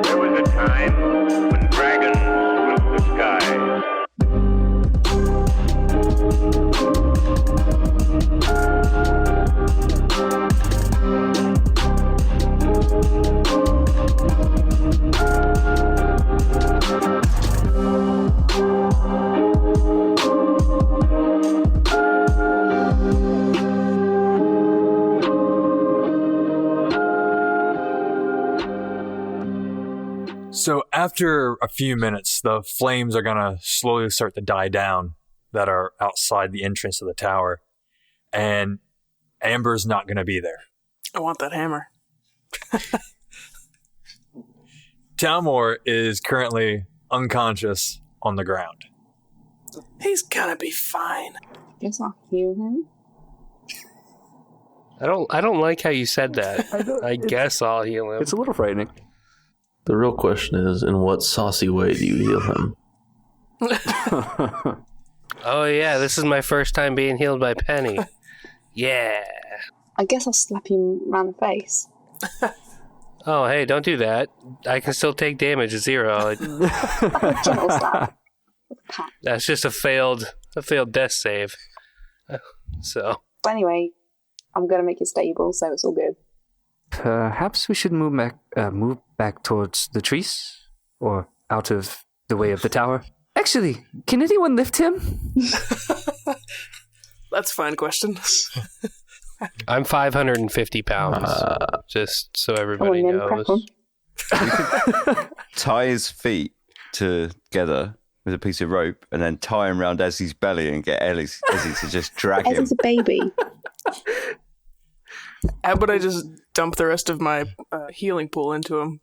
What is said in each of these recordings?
There was a time when dragons ruled the sky. So after a few minutes, the flames are going to slowly start to die down that are outside the entrance of the tower. And Amber's not going to be there. I want that hammer. Talmor is currently unconscious on the ground. He's gonna be fine. Guess I'll heal him. I don't like how you said that. I guess I'll heal him. It's a little frightening. The real question is, in what saucy way do you heal him? Oh yeah, this is my first time being healed by Penny. Yeah. I guess I'll slap him around the face. Oh hey, don't do that. I can still take damage at 0. Like a gentle slap. That's just a failed death save. So. But anyway, I'm gonna make it stable, so it's all good. Perhaps we should move back towards the trees, or out of the way of the tower. Actually, can anyone lift him? That's a fine question. I'm 550 pounds, just so everybody knows. Tie his feet together with a piece of rope and then tie him around Ezzy's belly and get Ezzy to just drag him. Ezzy's a baby. How about I just dump the rest of my healing pool into him?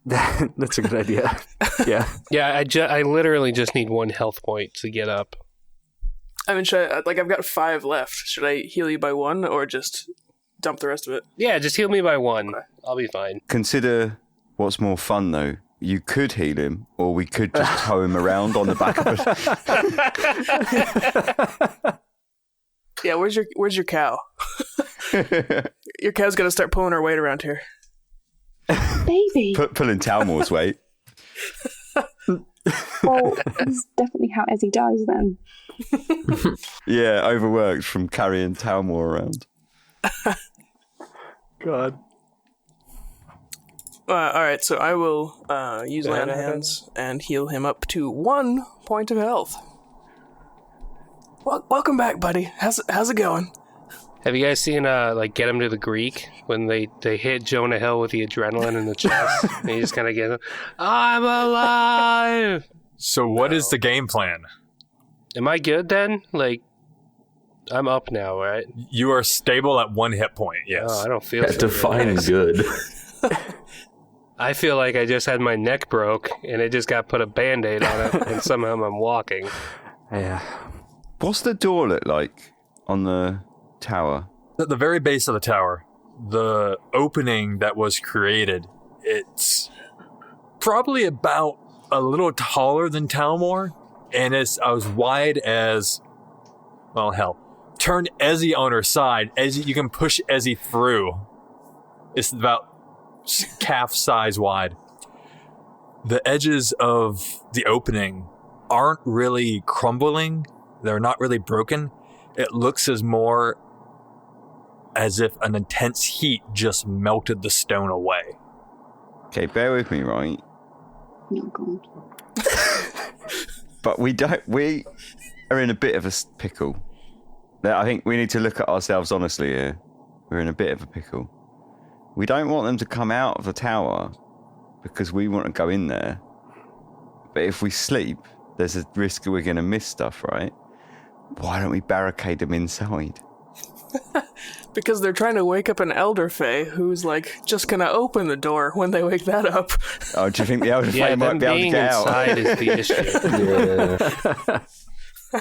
That's a good idea. Yeah. Yeah, I literally just need 1 health point to get up. I mean, I've got 5 left. Should I heal you by 1 or just dump the rest of it? Yeah, just heal me by 1. Okay. I'll be fine. Consider what's more fun, though. You could heal him, or we could just tow him around on the back of it. Yeah, where's your cow? Your cow's gonna start pulling her weight around here. Baby. Pulling Talmor's weight. Well, that's definitely how Ezzy dies then. Yeah, overworked from carrying Talmor around. God. Alright, so I will use Lay on Hands and heal him up to 1 point of health. Welcome back, buddy. How's it going? Have you guys seen Get Him to the Greek when they hit Jonah Hill with the adrenaline in the chest and he just kind of gets, I'm alive. So what is the game plan? Am I good then? I'm up now, right? You are stable at 1 hit point. Yes. Oh, I don't feel. Define good. I feel like I just had my neck broke and it just got put a Band-Aid on it and somehow I'm walking. Yeah. What's the door look like on the tower? At the very base of the tower, the opening that was created, it's probably about a little taller than Talmor, and it's as wide as, well, hell. Turn Ezzy on her side. Ezzy, you can push Ezzy through. It's about calf size wide. The edges of the opening aren't really crumbling. They're not really broken. It looks as if an intense heat just melted the stone away. Okay, bear with me, right? Oh, God. But we are in a bit of a pickle. I think we need to look at ourselves honestly here. We're in a bit of a pickle. We don't want them to come out of the tower because we want to go in there. But if we sleep, there's a risk that we're going to miss stuff, right? Why don't we barricade them inside? Because they're trying to wake up an Elder Fae who's just gonna open the door when they wake that up. Oh, do you think the Elder Fae might be able to get out? Inside is the issue. Yeah.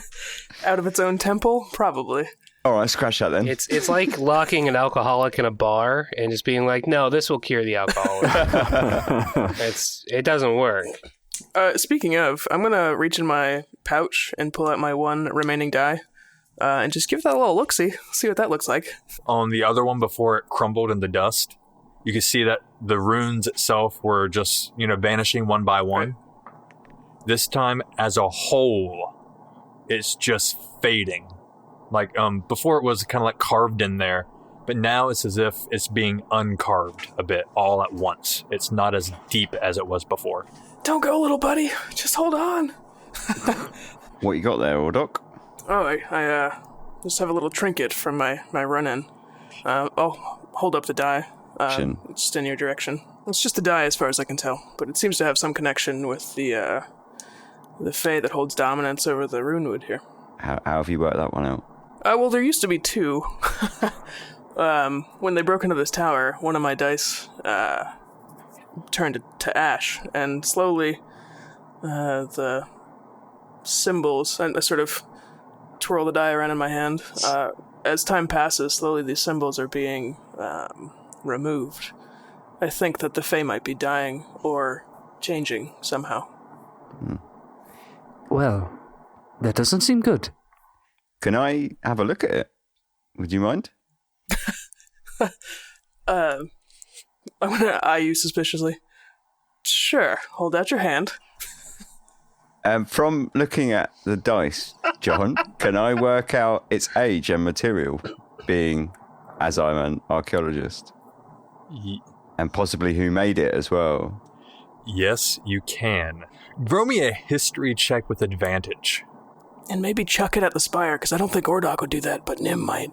Out of its own temple? Probably. All right, scratch that then. It's like locking an alcoholic in a bar and just being like, no, this will cure the alcoholic. It doesn't work. Speaking of, I'm gonna reach in my pouch and pull out my 1 remaining die. And just give that a little look-see. See what that looks like. On the other one before it crumbled in the dust, you can see that the runes itself were just, vanishing one by one. Right. This time, as a whole, it's just fading. Like, before it was kind of like carved in there, but now it's as if it's being uncarved a bit all at once. It's not as deep as it was before. Don't go, little buddy. Just hold on. What you got there, Ordok? Oh, I just have a little trinket from my run-in. I'll hold up the die. It's just in your direction. It's just a die as far as I can tell, but it seems to have some connection with the Fae that holds dominance over the Runewood here. How have you worked that one out? Well, there used to be two. When they broke into this tower, one of my dice turned to ash, and slowly the symbols, and I sort of twirl the die around in my hand. As time passes, slowly these symbols are being removed. I think that the Fae might be dying or changing somehow. Well, that doesn't seem good. Can I have a look at it? Would you mind? I'm gonna eye you suspiciously. Sure, hold out your hand. From looking at the dice, John, can I work out its age and material, being as I'm an archaeologist? And possibly who made it as well? Yes, you can. Roll me a history check with advantage. And maybe chuck it at the spire, because I don't think Ordok would do that, but Nim might.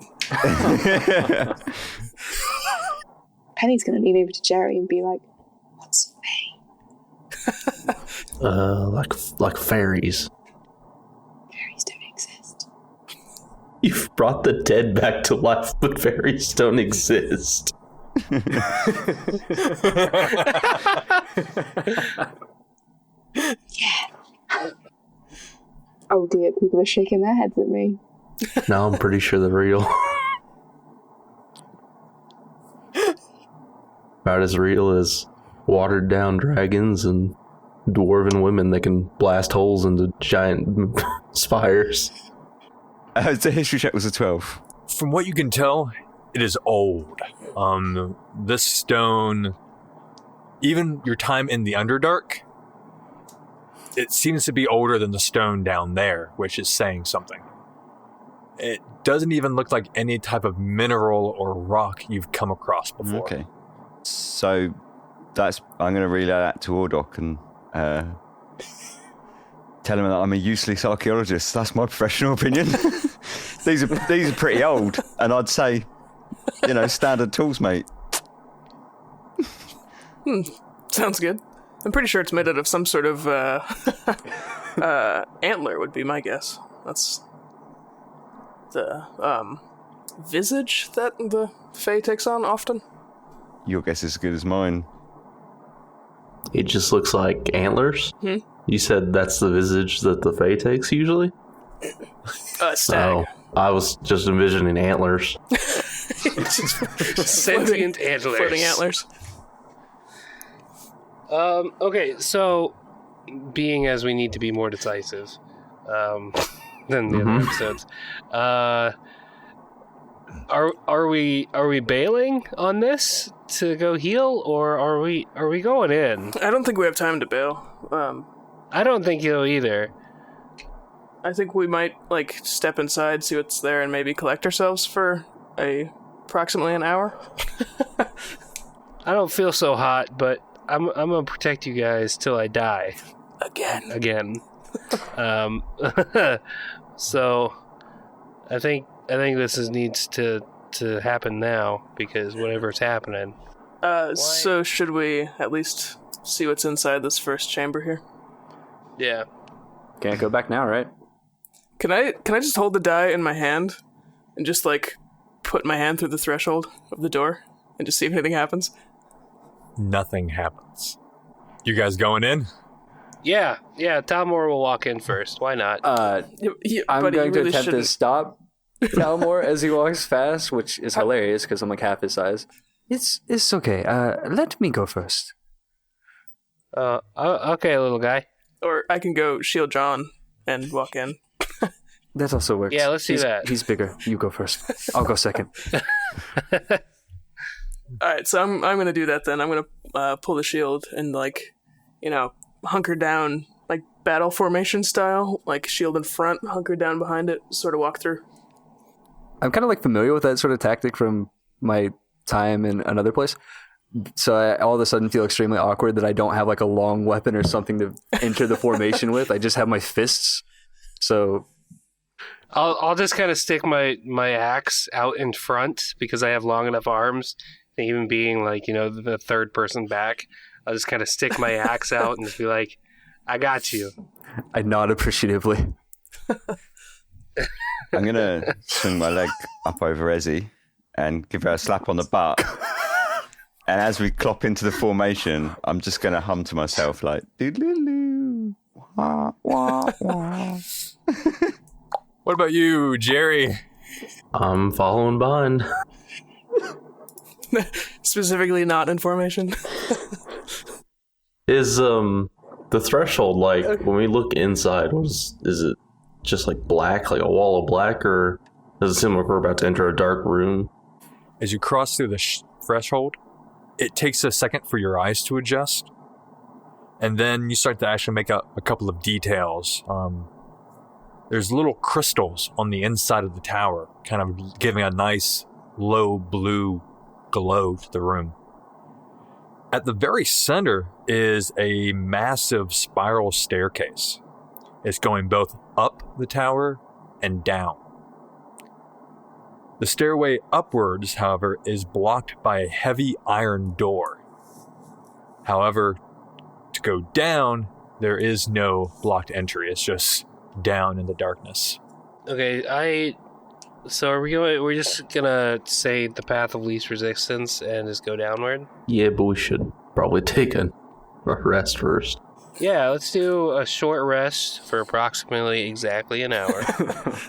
Penny's going to lean over to Jerry and be like, "What's Fae? Like fairies. Fairies don't exist." You've brought the dead back to life, but fairies don't exist. Yeah. Oh dear, people are shaking their heads at me. No, I'm pretty sure they're real. About as real as watered down dragons and dwarven women that can blast holes into giant spires. The history check was a 12. From what you can tell, it is old. This stone, even your time in the Underdark, it seems to be older than the stone down there, which is saying something. It doesn't even look like any type of mineral or rock you've come across before. Okay. So I'm going to relay that to Ordok and tell him that I'm a useless archaeologist. That's my professional opinion. These are pretty old, and I'd say, standard tools, mate. Sounds good. I'm pretty sure it's made out of some sort of antler would be my guess. That's the visage that the Fae takes on often. Your guess is as good as mine. It just looks like antlers. You said that's the visage that the Fae takes usually? Stag. Oh, I was just envisioning antlers. Sentient antlers. Floating antlers. Okay, so being as we need to be more decisive than the other episodes, are we bailing on this to go heal, or are we going in? I don't think we have time to bail. I don't think you'll either. I think we might step inside, see what's there, and maybe collect ourselves for approximately an hour. I don't feel so hot, but I'm gonna protect you guys till I die. Again. So I think this needs to happen now, because whatever's happening. So should we at least see what's inside this first chamber here? Yeah. Can't go back now, right? Can I just hold the die in my hand and just put my hand through the threshold of the door and just see if anything happens? Nothing happens. You guys going in? Yeah, Talmor will walk in first. Why not? I'm buddy, going to really attempt to shouldn't. stop Talmor as he walks fast, which is hilarious because I'm half his size. It's okay. Let me go first. Okay, little guy. Or I can go shield John and walk in. That also works. Yeah, let's do that. He's bigger. You go first. I'll go second. Alright, so I'm gonna do that then. I'm gonna pull the shield and, hunker down, like battle formation style, like shield in front, hunker down behind it, sort of walk through. I'm kind of familiar with that sort of tactic from my time in another place. So I all of a sudden feel extremely awkward that I don't have like a long weapon or something to enter the formation with. I just have my fists. So I'll just kind of stick my axe out in front because I have long enough arms. And even being the third person back, I'll just kind of stick my axe out and just be like, I got you. I nod appreciatively. I'm going to swing my leg up over Ezzy and give her a slap on the butt. And as we clop into the formation, I'm just going to hum to myself like, doodle-doo, wah, wah, wah. What about you, Jerry? I'm following behind. Specifically not in formation. Is the threshold when we look inside? Is it just like black, like a wall of black, or does it seem like we're about to enter a dark room? As you cross through the threshold, it takes a second for your eyes to adjust, and then you start to actually make out a couple of details. There's little crystals on the inside of the tower, kind of giving a nice low blue glow to the room. At the very center is a massive spiral staircase. It's going both up the tower and down. The stairway upwards, however, is blocked by a heavy iron door. However, to go down, there is no blocked entry. It's just down in the darkness. Okay, so are we going? We're just gonna say the path of least resistance and just go downward. Yeah, but we should probably take a rest first. Yeah, let's do a short rest for approximately exactly an hour.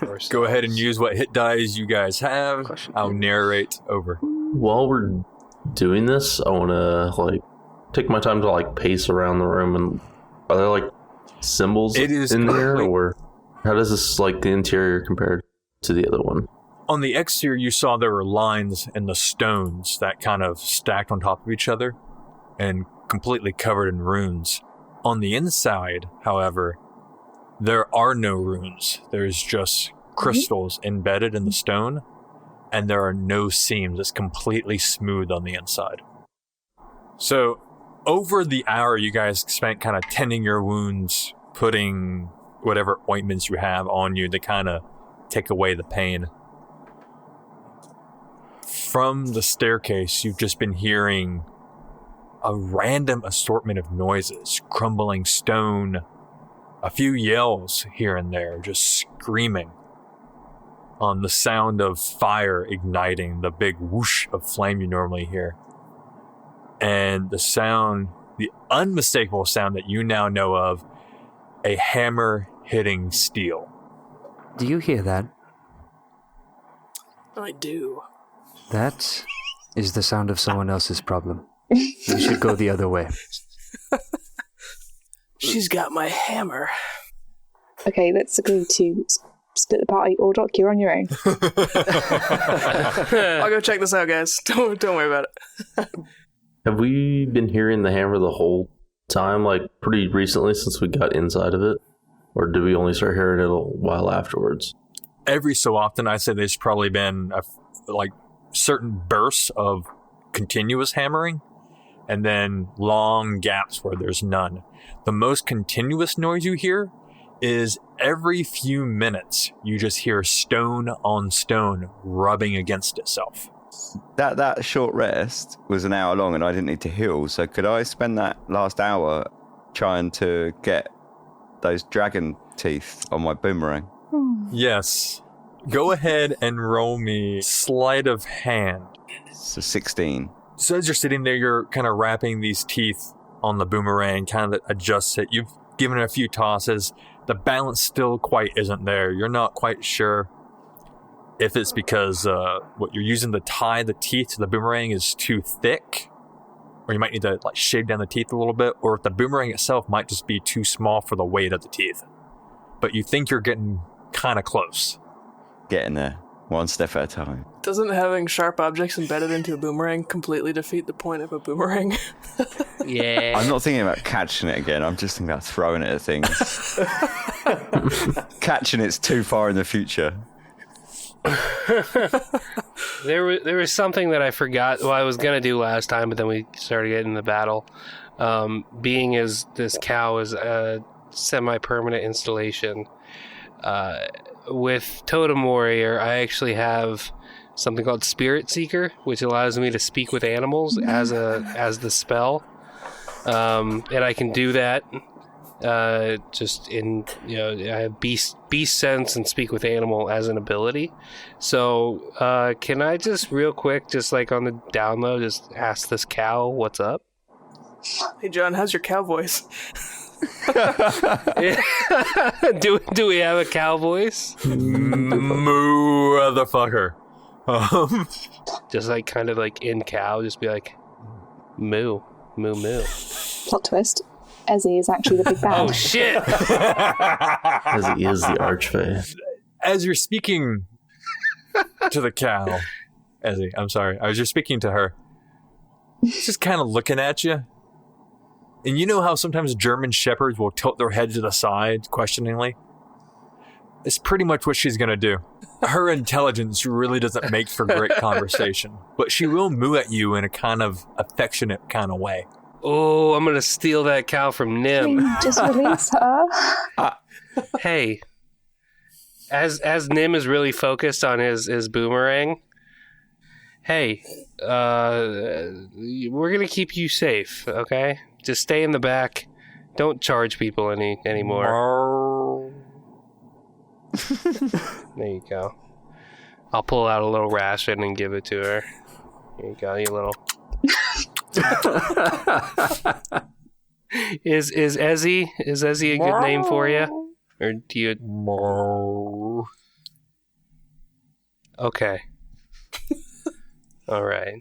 Or so. Go ahead and use what hit dice you guys have. I'll narrate over. While we're doing this, I want to take my time to pace around the room. And are there symbols in there, or how does this the interior compared to the other one? On the exterior, you saw there were lines in the stones that kind of stacked on top of each other and completely covered in runes. On the inside, however, there are no runes. There's just crystals embedded in the stone, and there are no seams. It's completely smooth on the inside. So, over the hour you guys spent kind of tending your wounds, putting whatever ointments you have on you to kind of take away the pain. From the staircase, you've just been hearing a random assortment of noises, crumbling stone, a few yells here and there, just screaming. The sound of fire igniting, the big whoosh of flame you normally hear. And the unmistakable sound that you now know of, a hammer hitting steel. Do you hear that? I do. That is the sound of someone else's problem. We should go the other way. She's got my hammer. Okay, let's agree to split the party. Or Doc, you're on your own. I'll go check this out, guys. Don't worry about it. Have we been hearing the hammer the whole time, pretty recently since we got inside of it? Or did we only start hearing it a while afterwards? Every so often, I'd say there's probably been certain bursts of continuous hammering, and then long gaps where there's none. The most continuous noise you hear is every few minutes you just hear stone on stone rubbing against itself. That short rest was an hour long and I didn't need to heal, so could I spend that last hour trying to get those dragon teeth on my boomerang? Yes. Go ahead and roll me sleight of hand. So 16. So as you're sitting there, you're kind of wrapping these teeth on the boomerang, kind of adjusts it. You've given it a few tosses. The balance still quite isn't there. You're not quite sure if it's because what you're using to tie the teeth to the boomerang is too thick, or you might need to shave down the teeth a little bit, or if the boomerang itself might just be too small for the weight of the teeth. But you think you're getting kind of close. Getting there. One step at a time. Doesn't having sharp objects embedded into a boomerang completely defeat the point of a boomerang? Yeah. I'm not thinking about catching it again. I'm just thinking about throwing it at things. Catching it's too far in the future. There was something that I forgot. Well, I was gonna do last time, but then we started getting in the battle. Being as this cow is a semi-permanent installation, with Totem Warrior, I actually have something called Spirit Seeker, which allows me to speak with animals as the spell, and I can do that. Just in, I have beast sense and speak with animal as an ability. So, can I just real quick, just like on the download, just ask this cow what's up? Hey, John, how's your cow voice? Do we have a cow voice? Moo, motherfucker. Just like kind of like in cow, just be like, moo, moo, moo. Plot twist. Ezzy is actually the big bad. Oh shit! As he is the archfey. As you're speaking to the cow, Ezzy, I'm sorry. As you're speaking to her, she's just kind of looking at you. And you know how sometimes German shepherds will tilt their head to the side questioningly? It's pretty much what she's going to do. Her intelligence really doesn't make for great conversation, but she will moo at you in a kind of affectionate kind of way. Oh, I'm gonna steal that cow from Nim. Just release her. Hey, as Nim is really focused on his boomerang. Hey, we're gonna keep you safe, okay? Just stay in the back. Don't charge people anymore. There you go. I'll pull out a little ration and give it to her. Here you go, you little. Is Ezzy a good name for you? Or do you? Okay. All right.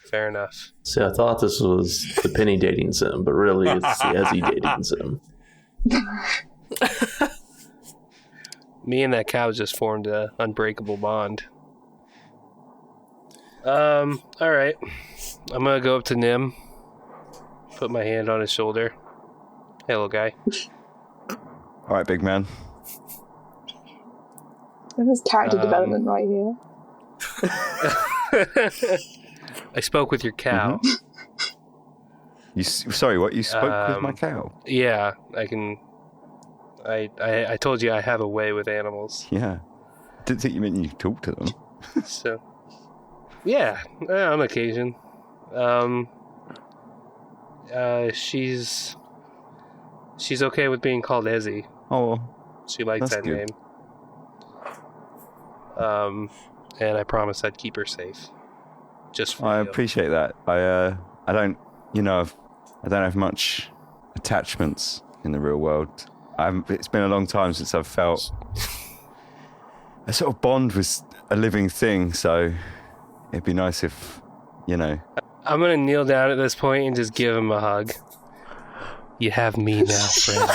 Fair enough. See, I thought this was the Penny dating sim, but really it's the Ezzy dating sim. Me and that cow just formed an unbreakable bond. All right. I'm gonna go up to Nim, put my hand on his shoulder. Hey, little guy. All right, big man. There's character development right here. I spoke with your cow. Mm-hmm. Sorry, what? You spoke with my cow? Yeah, I can. I told you I have a way with animals. Yeah. Didn't think you meant you talk to them. So, yeah, on occasion. She's okay with being called Ezzy. Oh, She likes that good. name. And I promised I'd keep her safe. Just for I you. appreciate that. I don't, I don't have much attachments in the real world. It's been a long time since I've felt a sort of bond with a living thing, so it'd be nice if, I'm gonna kneel down at this point and just give him a hug. You have me now, friend.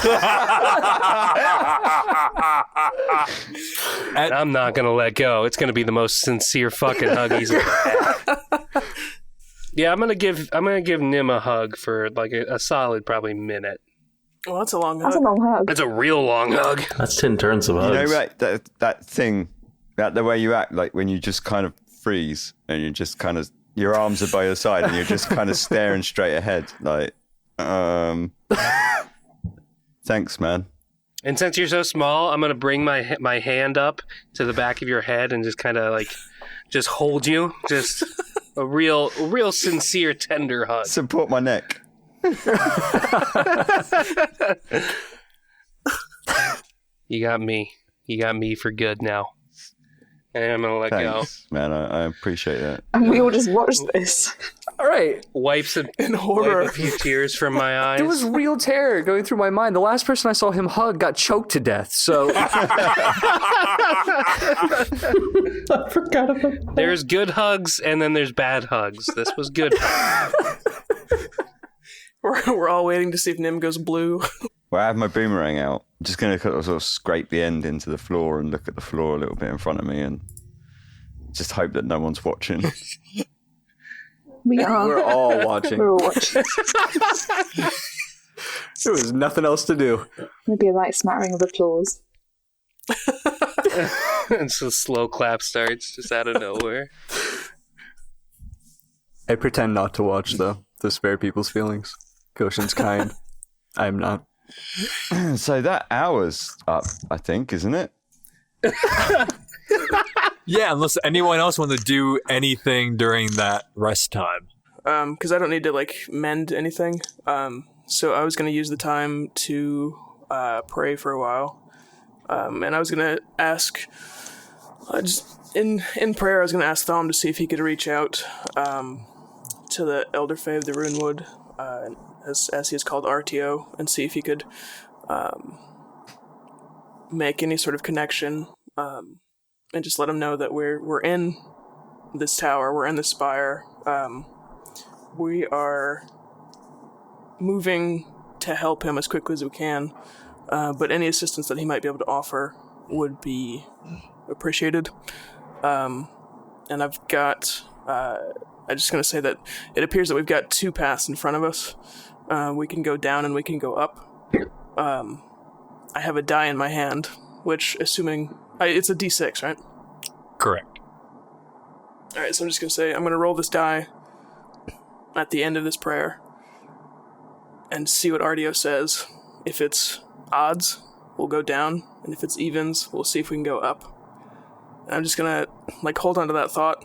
And I'm not gonna let go. It's gonna be the most sincere fucking hug he's ever had. Yeah, I'm gonna give Nim a hug for like a solid probably minute. Well, that's a long That's a hug. long hug. That's a real long hug. That's 10 turns of hugs. right, that thing, the way you act, like when you just kind of freeze and you just kind of, your arms are by your side and you're just kind of staring straight ahead, like, thanks, man. And since you're so small, I'm gonna bring my hand up to the back of your head and just kind of like just hold you, just a real sincere tender hug. Support my neck. You got me for good now, and I'm gonna let Thanks, man. I appreciate that. And we all just watched this. All right. go. Wipes In horror. wipe a few tears from my eyes. There was real terror going through my mind. The last person I saw him hug got choked to death. So I forgot about that. There's good hugs and then there's bad hugs. This was good. We're all waiting to see if Nim goes blue. Well, I have my boomerang out. I'm just going to sort of scrape the end into the floor and look at the floor a little bit in front of me and Just hope that no one's watching. We are. We're all watching. We're all watching. There was nothing else to do. Maybe a light smattering of applause. And so slow clap starts just out of nowhere. I pretend not to watch, though, to spare people's feelings. Goshen's kind. I'm not. So that hour's up, I think, isn't it? Yeah, unless anyone else want to do anything during that rest time. Because I don't need to, like, mend anything. So I was going to use the time to pray for a while. And I was going to ask, just in prayer, I was going to ask Thom to see if he could reach out to the Elder Fae of the Runewood, as he is called RTO, and see if he could make any sort of connection, and just let him know that we're in this tower, we're in this spire, we are moving to help him as quickly as we can, but any assistance that he might be able to offer would be appreciated. And I've got, I'm just going to say that it appears that we've got two paths in front of us. We can go down and we can go up. I have a die in my hand, which, assuming... it's a D6, right? Correct. Alright, so I'm just going to say, I'm going to roll this die at the end of this prayer and see what RDO says. If it's odds, we'll go down, and if it's evens, we'll see if we can go up. And I'm just going to, like, hold on to that thought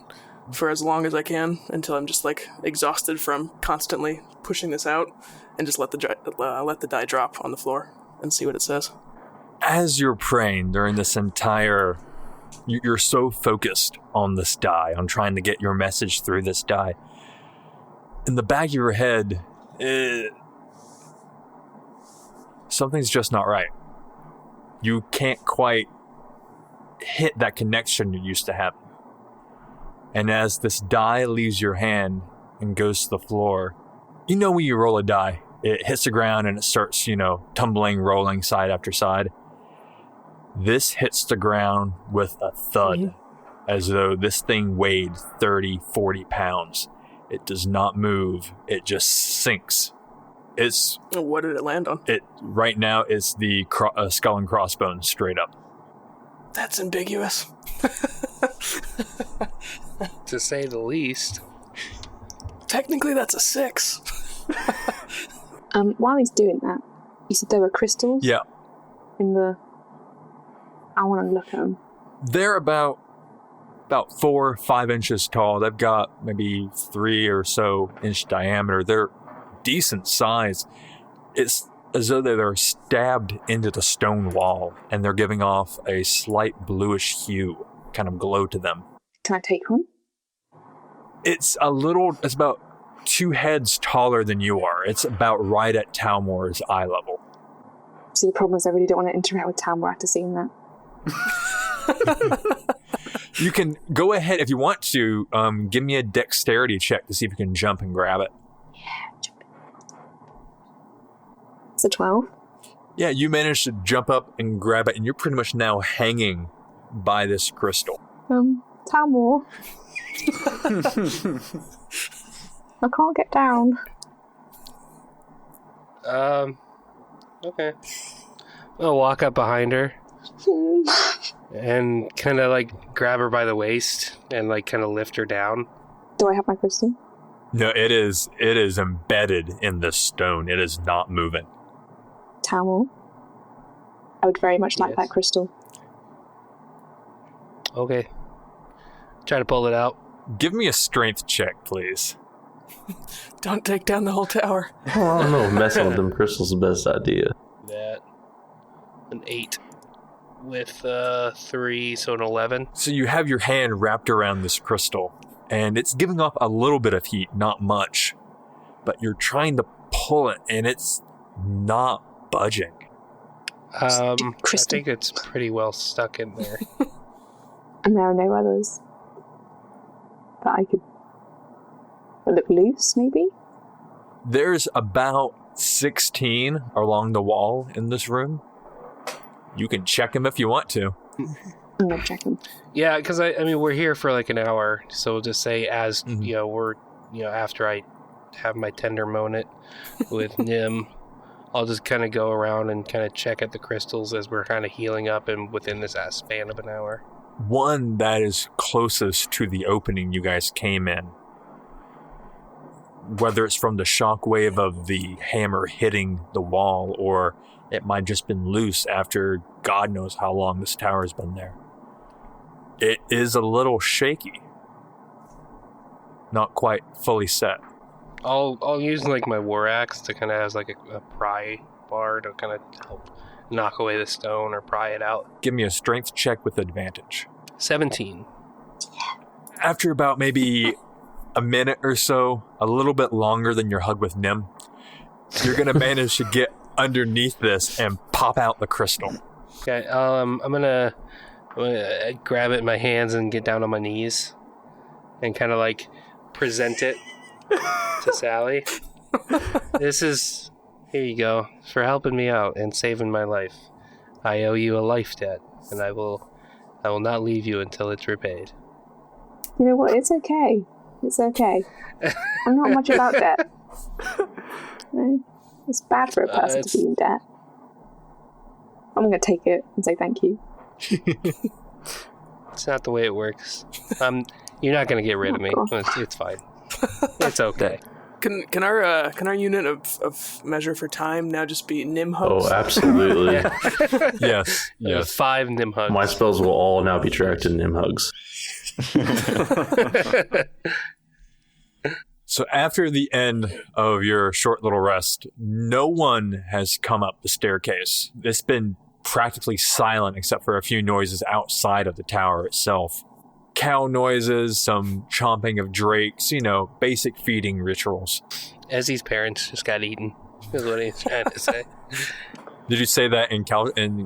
for as long as I can until I'm just, like, exhausted from constantly pushing this out, and just let the die drop on the floor and see what it says. As you're praying during this entire... You're so focused on this die, on trying to get your message through this die. In the back of your head, something's just not right. You can't quite hit that connection you're used to having. And as this die leaves your hand and goes to the floor, you know when you roll a die, it hits the ground and it starts, tumbling, rolling side after side. This hits the ground with a thud, as though this thing weighed 30, 40 pounds. It does not move. It just sinks. What did it land on? Right now, it's the skull and crossbones straight up. That's ambiguous. To say the least. Technically, that's a 6. While he's doing that, you said there were crystals? Yeah. I want to look at them. They're about 4 or 5 inches tall. They've got maybe 3 or so inch diameter. They're decent size. It's as though they're stabbed into the stone wall, and they're giving off a slight bluish hue, kind of glow to them. Can I take one? It's about 2 heads taller than you are. It's about right at Talmor's eye level. See, the problem is I really don't want to interact with Talmor after seeing that. You can go ahead if you want to. Give me a dexterity check to see if you can jump and grab it. Yeah, jump it. It's a 12. Yeah, you managed to jump up and grab it, and you're pretty much now hanging by this crystal. Talmor. I can't get down. Okay. I'll walk up behind her and kind of like grab her by the waist and like kind of lift her down. Do I have my crystal? No, it is embedded in the stone. It is not moving. Talmor, I would very much like that crystal. Okay. Try to pull it out. Give me a strength check, please. Don't take down the whole tower. I don't know if messing with them crystals is the best idea. That. An 8 with 3, so an 11. So you have your hand wrapped around this crystal, and it's giving off a little bit of heat, not much. But you're trying to pull it, and it's not budging. I think it's pretty well stuck in there. And there are no others that I could look loose, maybe? There's about 16 along the wall in this room. You can check them if you want to. I'm gonna check him. Yeah, because I mean, we're here for like an hour, so we'll just say as after I have my tender moment with Nim, I'll just kind of go around and kind of check at the crystals as we're kind of healing up and within this span of an hour. One that is closest to the opening you guys came in, whether it's from the shockwave of the hammer hitting the wall or it might just been loose after God knows how long this tower has been there. It is a little shaky. Not quite fully set. I'll use like my war axe to kind of have like a pry bar to kind of help knock away the stone or pry it out. Give me a strength check with advantage. 17. After about maybe a minute or so, a little bit longer than your hug with Nim, you're going to manage to get underneath this and pop out the crystal. Okay, I'm gonna grab it in my hands and get down on my knees and kind of like present it to Sally. Here you go, for helping me out and saving my life. I owe you a life debt, and I will not leave you until it's repaid. You know what? It's okay. It's okay. I'm not much about debt. No, it's bad for a person to be in debt. I'm going to take it and say thank you. It's not the way it works. You're not going to get rid of me. It's fine. It's okay. Can our unit of measure for time now just be Nim hugs? Oh, absolutely. Yes. 5 Nim hugs. My spells will all now be tracked in Nim hugs. So after the end of your short little rest, no one has come up the staircase. It's been practically silent except for a few noises outside of the tower itself. Cow noises, some chomping of drakes, basic feeding rituals. Ezzy's parents just got eaten, is what he's trying to say. Did you say that in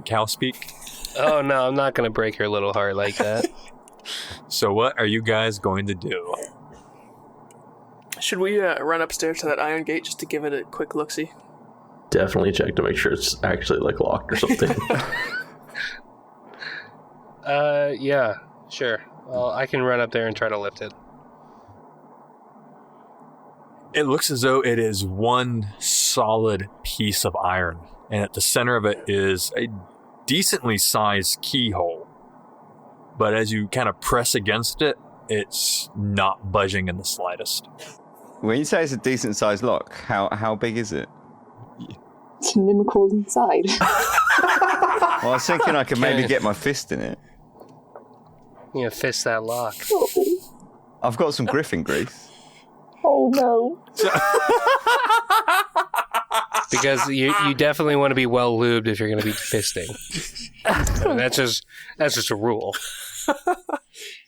cow speak? Oh, no, I'm not going to break her little heart like that. So what are you guys going to do? Should we run upstairs to that iron gate just to give it a quick look-see? Definitely check to make sure it's actually like locked or something. Yeah, sure. Well, I can run up there and try to lift it. It looks as though it is one solid piece of iron, and at the center of it is a decently sized keyhole. But as you kind of press against it, it's not budging in the slightest. When you say it's a decent sized lock, how big is it? Nim crawled inside. Well, I was thinking I could maybe get my fist in it. Fist that lock. I've got some griffin grease. Oh no. Because you definitely want to be well lubed if you're going to be fisting. I mean, that's just a rule.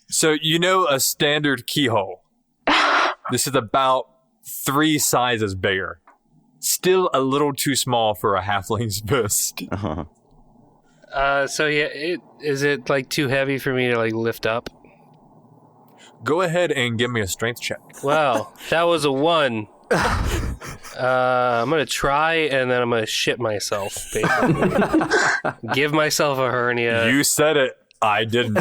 So a standard keyhole. This is about 3 sizes bigger. Still a little too small for a halfling's fist. Uh-huh. So yeah, is it like too heavy for me to like lift up? Go ahead and give me a strength check. Wow, that was a 1. I'm gonna try and then I'm gonna shit myself. Basically, give myself a hernia. You said it. I didn't.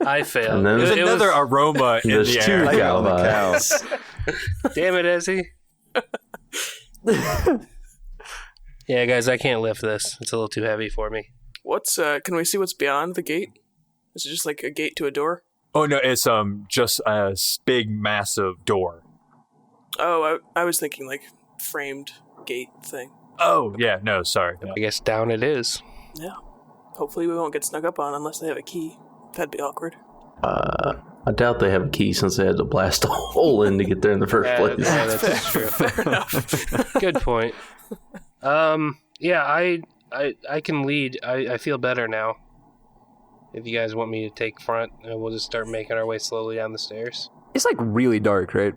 I failed. And then There's another aroma in There's the 2 air. cow the vibes. cows. Damn it, Ezzy. Yeah, guys, I can't lift this. It's a little too heavy for me. Can we see what's beyond the gate? Is it just like a gate to a door? Oh no, it's just a big, massive door. Oh, I was thinking like framed gate thing. Oh yeah, no, sorry. No. I guess down it is. Yeah. Hopefully we won't get snuck up on unless they have a key. That'd be awkward. I doubt they have a key since they had to blast a hole in to get there in the first place. Yeah, that's true. Fair enough. Good point. Yeah, I can lead. I feel better now. If you guys want me to take front, we'll just start making our way slowly down the stairs. It's like really dark, right?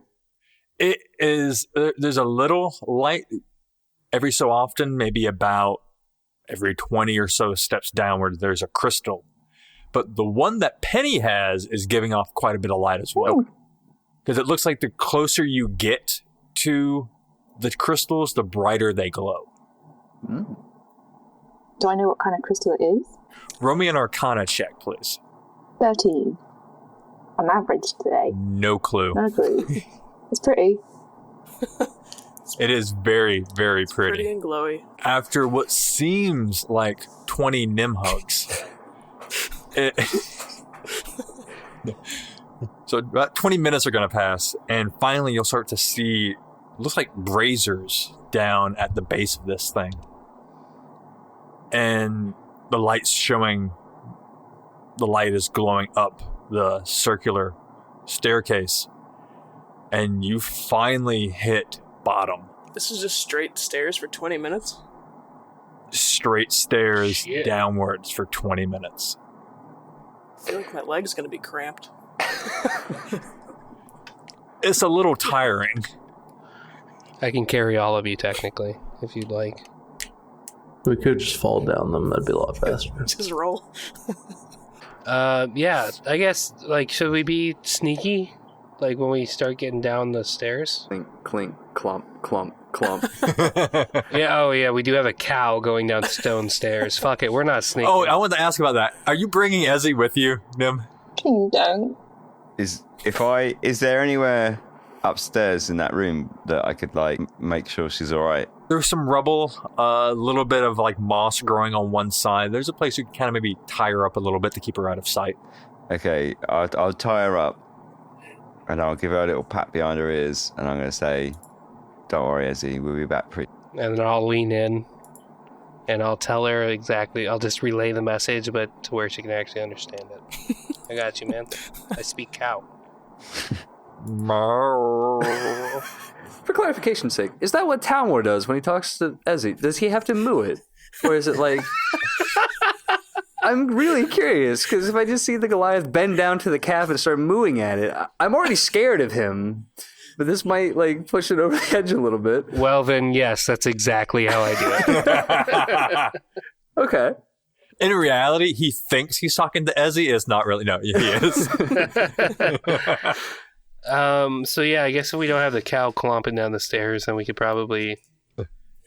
It is. There's a little light every so often, maybe about every 20 or so steps downward. There's a crystal, but the one that Penny has is giving off quite a bit of light as well. Because it looks like the closer you get to the crystals, the brighter they glow. Do I know what kind of crystal it is? Roll me an Arcana check, please. 13. I'm average today. No clue. No clue. It's pretty. It is very, very pretty. Pretty and glowy. After what seems like 20 Nim hugs. So about 20 minutes are going to pass, and finally you'll start to see, looks like braziers down at the base of this thing. And the light's showing, the light is glowing up the circular staircase. And you finally hit bottom. This is just straight stairs for 20 minutes? Straight stairs downwards for 20 minutes. I feel like my leg's going to be cramped. It's a little tiring. I can carry all of you, technically, if you'd like. We could just fall down them. That'd be a lot faster. Just roll. Yeah, I guess, like, should we be sneaky? Like, when we start getting down the stairs? Clink, clink, clump, clump, clump. Yeah, we do have a cow going down stone stairs. Fuck it, we're not sneaky. Oh, I wanted to ask about that. Are you bringing Ezzy with you, Nim? King don't. Is there anywhere upstairs in that room that I could like make sure she's all right? There's some rubble, a little bit of like moss growing on one side. There's a place you can kind of maybe tie her up a little bit to keep her out of sight. Okay, I'll tie her up, and I'll give her a little pat behind her ears, and I'm going to say, "Don't worry, Ezzy, we'll be back pretty." And then I'll lean in, and I'll tell her exactly. I'll just relay the message, but to where she can actually understand it. I got you, man. I speak cow. For clarification's sake, is that what Talmor does when he talks to Ezzy? Does he have to moo it? Or is it like... I'm really curious, because if I just see the Goliath bend down to the calf and start mooing at it, I'm already scared of him. But this might, like, push it over the edge a little bit. Well, then, yes, that's exactly how I do it. Okay. In reality, he thinks he's talking to Ezzy. It's not really. No, he is. So yeah, I guess if we don't have the cow clomping down the stairs, then we could probably,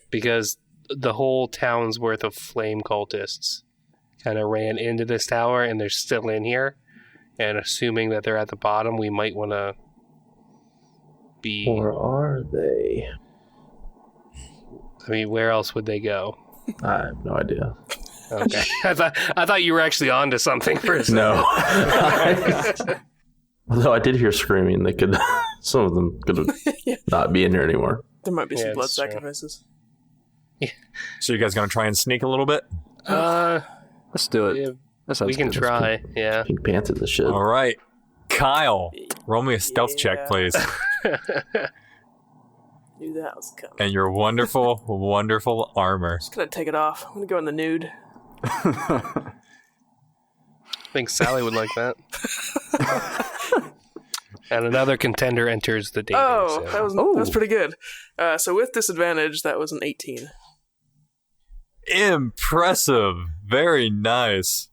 because the whole town's worth of flame cultists kind of ran into this tower and they're still in here, and assuming that they're at the bottom, we might want to be... Or are they? I mean, where else would they go? I have no idea. Okay. I thought you were actually onto something for a second. No. Although I did hear screaming, they could. Some of them could not be in here anymore. There might be some blood that's true. sacrifices. So you guys gonna try and sneak a little bit? Let's do it. Yeah, That sounds we can good. try. Yeah. Pink Panther the shit. All right, Kyle, roll me a stealth check, please, Knew that was coming. and your wonderful, wonderful armor. Just gonna take it off. I'm gonna go in the nude. I think Sally would like that. And another contender enters the dating Oh, sim. that was pretty good. So with disadvantage, that was an 18. Impressive. Very nice.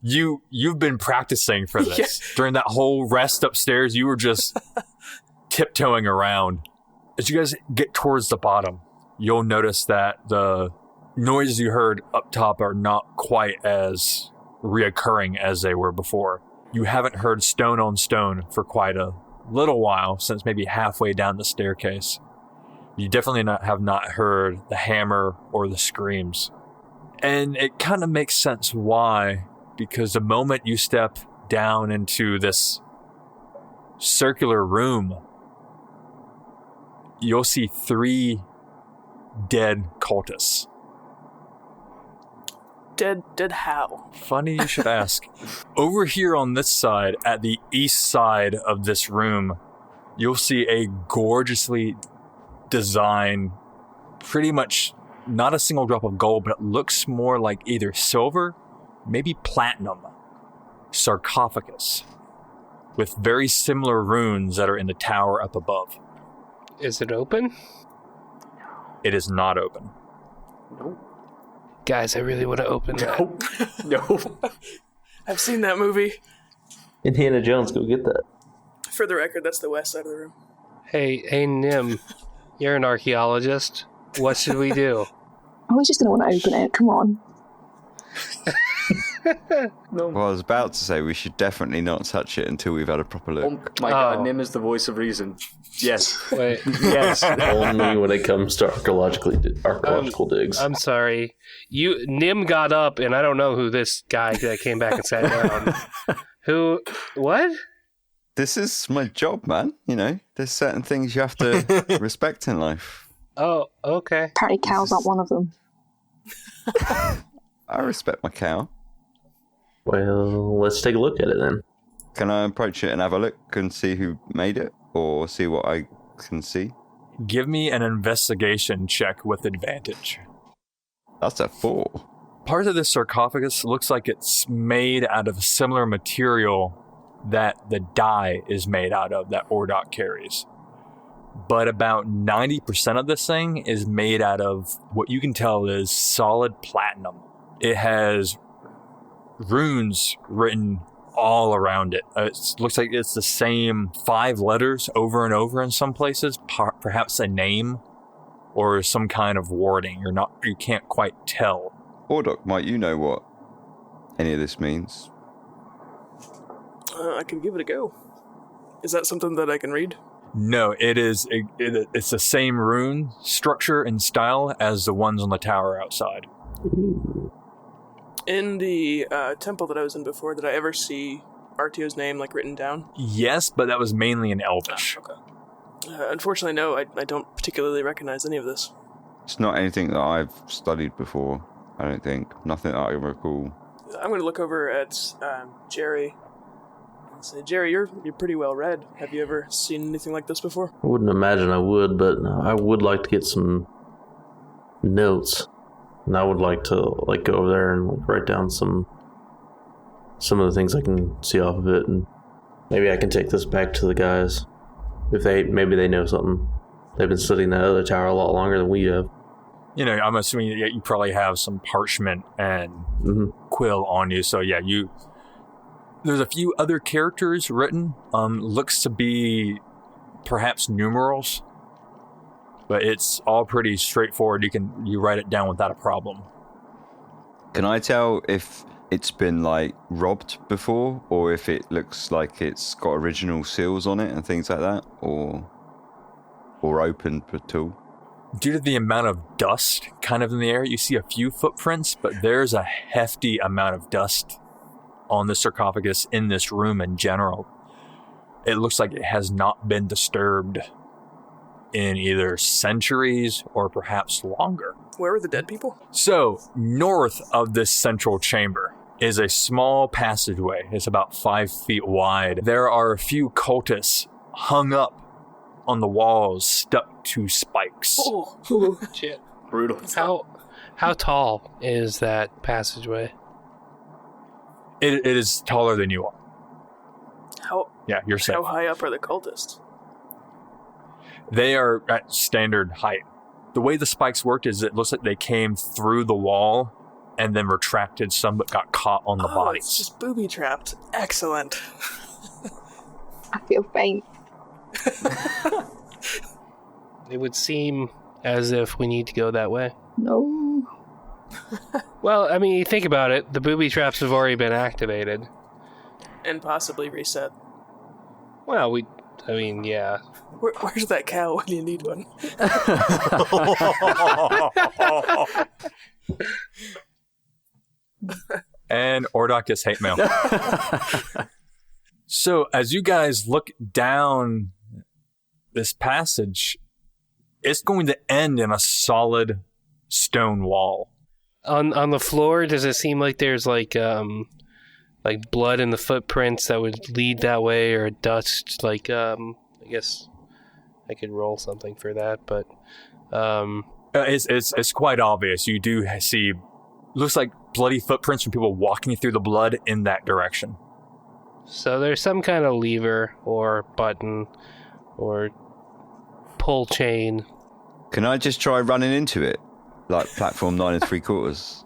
You've been practicing for this. Yeah. During that whole rest upstairs, you were just tiptoeing around. As you guys get towards the bottom, you'll notice that the noises you heard up top are not quite as reoccurring as they were before. You haven't heard stone on stone for quite a little while, since maybe halfway down the staircase. You definitely have not heard the hammer or the screams. And it kind of makes sense why, because the moment you step down into this circular room, you'll see 3 dead cultists. Dead how? Funny you should ask. Over here on this side, at the east side of this room, you'll see a gorgeously designed, pretty much not a single drop of gold, but it looks more like either silver, maybe platinum, sarcophagus, with very similar runes that are in the tower up above. Is it open? It is not open. Guys, I really want to open that. No. I've seen that movie. Indiana Jones, go get that. For the record, that's the west side of the room. Hey, Nim, you're an archaeologist. What should we do? Oh, he's just going to want to open it. Come on. No. Well, I was about to say we should definitely not touch it until we've had a proper look. Oh my god, Nim is the voice of reason. Yes. Wait. Yes. Only when it comes to archaeological digs. I'm sorry. Nim got up, and I don't know who this guy that came back and sat down. Who? What? This is my job, man. You know, there's certain things you have to respect in life. Oh, okay. Apparently Cal's not one of them. I respect my cow. Well, let's take a look at it then. Can I approach it and have a look and see who made it? Or see what I can see? Give me an investigation check with advantage. That's a 4. Part of the sarcophagus looks like it's made out of a similar material that the dye is made out of that Ordok carries. But about 90% of this thing is made out of what you can tell is solid platinum. It has runes written all around it. It looks like it's the same 5 letters over and over in some places, perhaps a name or some kind of wording. You can't quite tell. Ordok, might you know what any of this means? I can give it a go. Is that something that I can read? No, it's the same rune structure and style as the ones on the tower outside. In the temple that I was in before, did I ever see Artio's name written down? Yes, but that was mainly in Elvish. Okay. Unfortunately, no, I don't particularly recognize any of this. It's not anything that I've studied before, I don't think. Nothing that I recall. I'm going to look over at Jerry and say, Jerry, you're pretty well read. Have you ever seen anything like this before? I wouldn't imagine I would, but I would like to get some notes. And I would like to go over there and write down some of the things I can see off of it, and maybe I can take this back to the guys if maybe they know something. They've been studying that other tower a lot longer than we have. You know, I'm assuming that you probably have some parchment and quill on you. So yeah, there's a few other characters written. Looks to be perhaps numerals. But it's all pretty straightforward. You write it down without a problem. Can I tell if it's been robbed before, or if it looks like it's got original seals on it and things like that, or opened at all? Due to the amount of dust kind of in the air, you see a few footprints, but there's a hefty amount of dust on the sarcophagus in this room in general. It looks like it has not been disturbed in either centuries or perhaps longer. Where were the dead people? So, north of this central chamber is a small passageway. It's about 5 feet wide. There are a few cultists hung up on the walls, stuck to spikes. Oh, shit. Brutal. How tall is that passageway? It is taller than you are. Yeah, you're safe. How high up are the cultists? They are at standard height. The way the spikes worked is it looks like they came through the wall and then retracted some but got caught on the bodies. It's just booby trapped. Excellent. I feel faint. It would seem as if we need to go that way. No. Well, I mean, think about it. The booby traps have already been activated. And possibly reset. Well, yeah. Where's that cow when you need one? And Ordok gets hate mail. So as you guys look down this passage, it's going to end in a solid stone wall. On the floor, does it seem like there's like blood in the footprints that would lead that way, or dust? I guess I could roll something for that, but it's quite obvious. You do see, looks like bloody footprints from people walking through the blood in that direction. So there's some kind of lever or button or pull chain. Can I just try running into it? Like platform 9 3/4?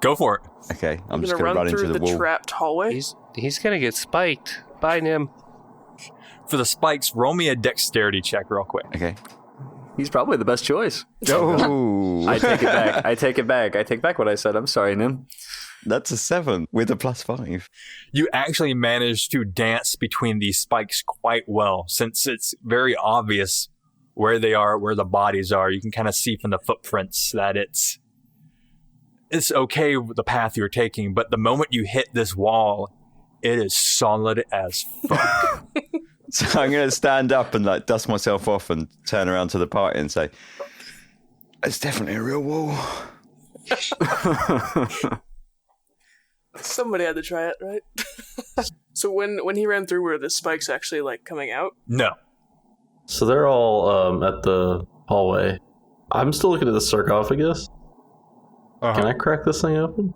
Go for it. Okay, I'm just going to run into the wall. Trapped hallway? He's going to get spiked. Bye, Nim. For the spikes, roll me a dexterity check real quick. Okay. He's probably the best choice. Oh, I take it back. I take back what I said. I'm sorry, Nim. That's a 7 with a +5. You actually managed to dance between these spikes quite well, since it's very obvious where they are, where the bodies are. You can kind of see from the footprints that it's okay with the path you're taking, but the moment you hit this wall, it is solid as fuck. So I'm going to stand up and like dust myself off and turn around to the party and say, it's definitely a real wall. Somebody had to try it, right? So when he ran through, were the spikes actually like coming out? No. So they're all at the hallway. I'm still looking at the sarcophagus. Can I crack this thing open?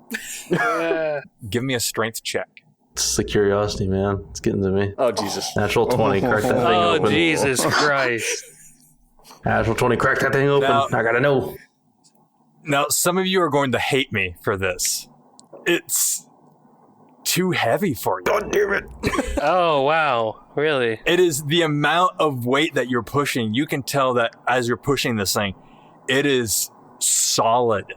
Give me a strength check. It's the curiosity, man. It's getting to me. Oh, Jesus. Natural 20, crack that thing open. Oh, Jesus Christ. Natural 20, crack that thing open. Now- I gotta know. Now, some of you are going to hate me for this. It's too heavy for you. God damn it. Oh, wow. Really? It is the amount of weight that you're pushing. You can tell that as you're pushing this thing, it is solid.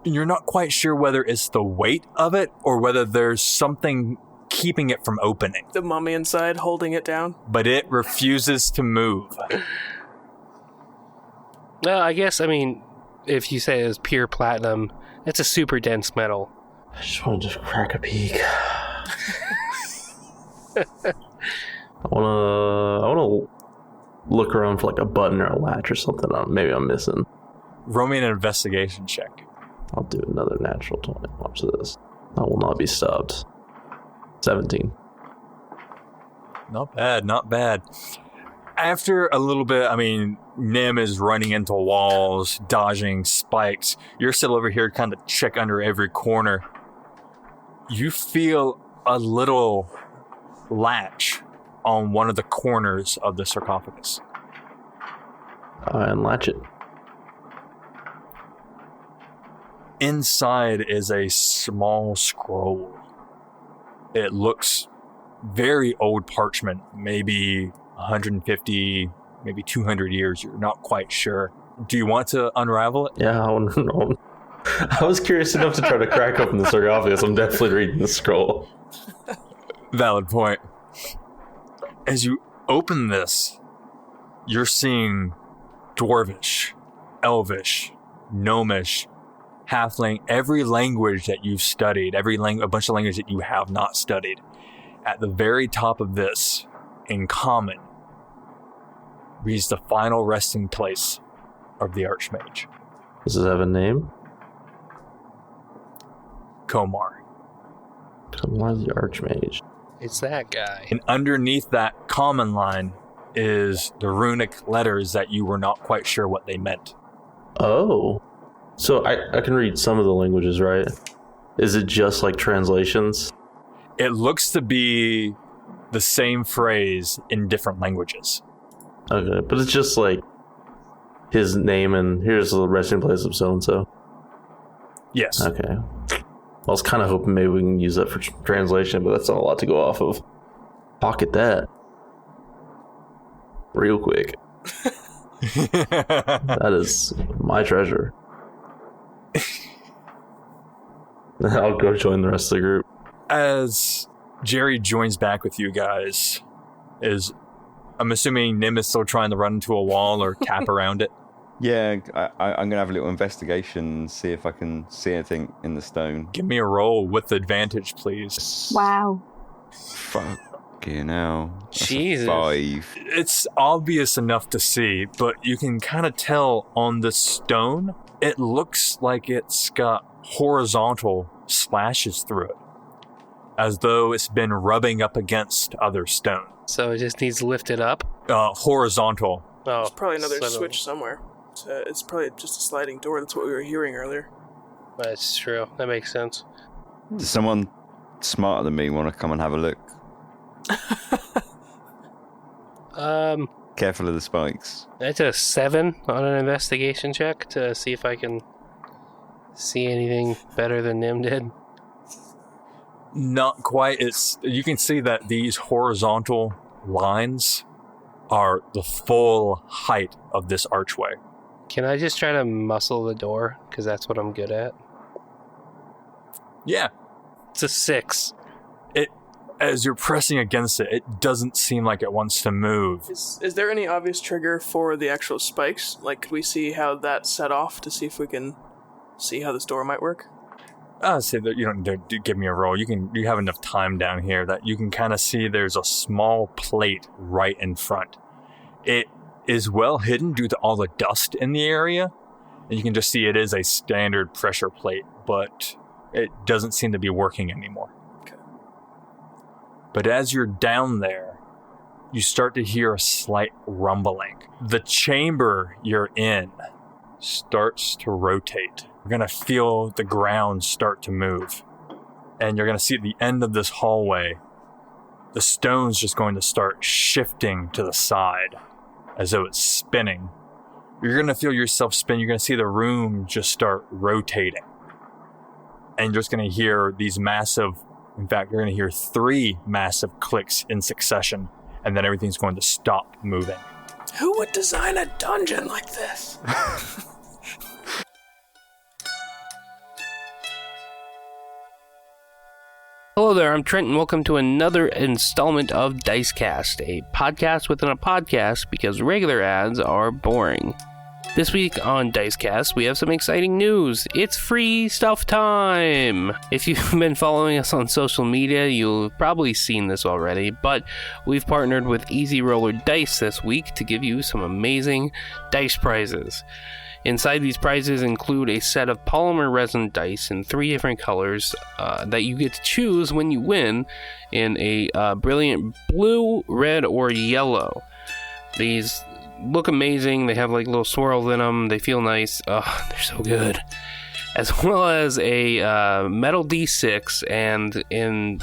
You're not quite sure whether it's the weight of it or whether there's something keeping it from opening. The mummy inside holding it down? But it refuses to move. Well, I guess, I mean, if you say it's pure platinum, it's a super dense metal. I just want to crack a peek. I wanna look around for like a button or a latch or something. Maybe I'm missing. Roll me an investigation check. I'll do another natural 20. Watch this. I will not be stopped. 17. Not bad, not bad. After a little bit, I mean, Nim is running into walls, dodging spikes. You're still over here kind of check under every corner. You feel a little latch on one of the corners of the sarcophagus. Unlatch it. Inside is a small scroll. It looks very old parchment, maybe 150, maybe 200 years. You're not quite sure. Do you want to unravel it? Yeah, I was curious enough to try to crack open the sarcophagus. I'm definitely reading the scroll. Valid point. As you open this, you're seeing Dwarvish, Elvish, Gnomish, Halfling, every language that you've studied, a bunch of language that you have not studied. At the very top of this, in common, reads the final resting place of the Archmage. Does it have a name? Komar. Komar the Archmage. It's that guy. And underneath that common line is the runic letters that you were not quite sure what they meant. Oh. So I can read some of the languages, right? Is it just like translations? It looks to be the same phrase in different languages. Okay, but it's just like his name and here's the resting place of so-and-so. Yes. Okay. I was kind of hoping maybe we can use that for translation, but that's not a lot to go off of. Pocket that. Real quick. That is my treasure. I'll go join the rest of the group. As Jerry joins back with you guys, I'm assuming Nim is still trying to run into a wall or tap around it. Yeah, I'm going to have a little investigation and see if I can see anything in the stone. Give me a roll with advantage, please. Wow. Fucking hell. That's a Jesus. 5. It's obvious enough to see, but you can kind of tell on the stone, it looks like it's got horizontal slashes through it, as though it's been rubbing up against other stone. So it just needs lifted up? Horizontal. Oh, There's probably another so- switch somewhere. It's probably just a sliding door. That's what we were hearing earlier. That's true. That makes sense. Does someone smarter than me want to come and have a look? Careful of the spikes. That's a 7 on an investigation check to see if I can see anything better than Nim did. Not quite. You can see that these horizontal lines are the full height of this archway. Can I just try to muscle the door? Because that's what I'm good at. Yeah. It's a 6. As you're pressing against it, it doesn't seem like it wants to move. Is there any obvious trigger for the actual spikes? Like, could we see how that's set off to see if we can see how this door might work? I'll say that you don't need to give me a roll. You have enough time down here that you can kind of see there's a small plate right in front. It is well hidden due to all the dust in the area, and you can just see it is a standard pressure plate, but it doesn't seem to be working anymore. Okay. But as you're down there, you start to hear a slight rumbling. The chamber you're in starts to rotate. You're going to feel the ground start to move. And you're going to see at the end of this hallway, the stone's just going to start shifting to the side as though it's spinning. You're going to feel yourself spin. You're going to see the room just start rotating. And you're just going to hear these massive, in fact, you're going to hear 3 massive clicks in succession. And then everything's going to stop moving. Who would design a dungeon like this? Hello there, I'm Trent, and welcome to another installment of Dicecast, a podcast within a podcast because regular ads are boring. This week on Dicecast, we have some exciting news. It's free stuff time! If you've been following us on social media, you've probably seen this already, but we've partnered with Easy Roller Dice this week to give you some amazing dice prizes. Inside these prizes include a set of polymer resin dice in 3 different colors that you get to choose when you win in a brilliant blue, red, or yellow. These look amazing. They have like little swirls in them. They feel nice. Oh, they're so good. As well as a metal D6, and in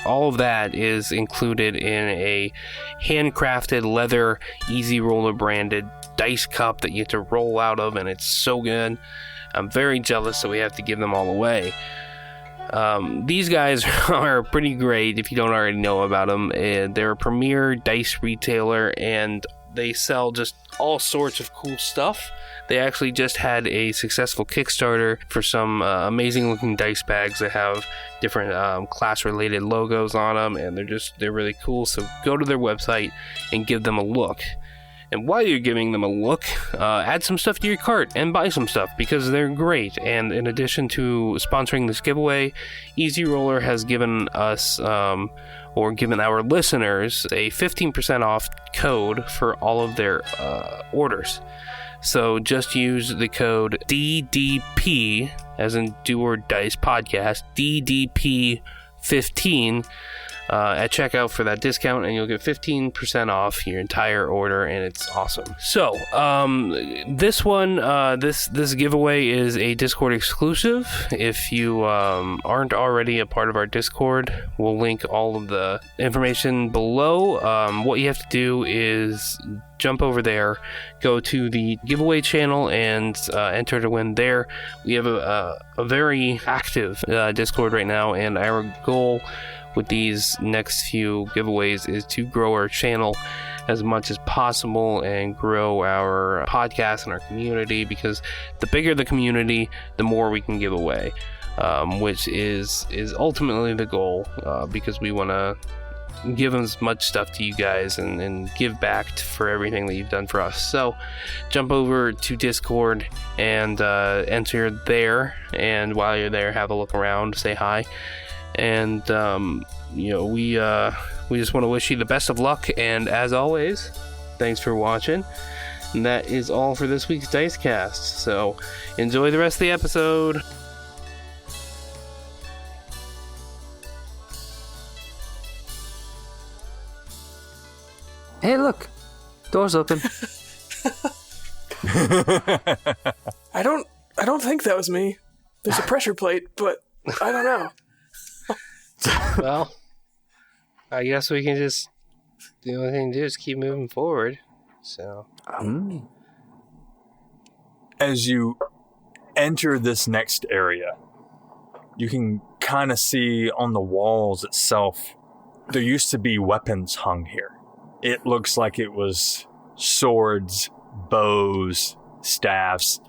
all of that is included in a handcrafted leather Easy Roller branded dice cup that you get to roll out of, and it's so good. I'm very jealous, so we have to give them all away. These guys are pretty great if you don't already know about them. They're a premier dice retailer, and they sell just all sorts of cool stuff. They actually just had a successful Kickstarter for some amazing looking dice bags that have different class related logos on them, and they're really cool. So go to their website and give them a look. And while you're giving them a look, add some stuff to your cart and buy some stuff because they're great. And in addition to sponsoring this giveaway, Easy Roller has given us, or given our listeners, a 15% off code for all of their orders. So just use the code DDP, as in Do or Dice Podcast, DDP15, at checkout for that discount, and you'll get 15% off your entire order, and it's awesome. So this one, this giveaway is a Discord exclusive. If you aren't already a part of our Discord, we'll link all of the information below. What you have to do is jump over there, go to the giveaway channel, and enter to win there. We have a very active Discord right now, and our goal with these next few giveaways is to grow our channel as much as possible and grow our podcast and our community, because the bigger the community, the more we can give away, which is ultimately the goal, because we want to give as much stuff to you guys and give back for everything that you've done for us. So jump over to Discord and enter there, and while you're there, have a look around, say hi. And we just want to wish you the best of luck, and as always, thanks for watching. And that is all for this week's Dicecast, so enjoy the rest of the episode. Hey, look, door's open. I don't think that was me. There's a pressure plate, but I don't know. Well, I guess we can just, the only thing to do is keep moving forward. So As you enter this next area, you can kind of see on the walls itself, there used to be weapons hung here. It looks like it was swords, bows, staffs,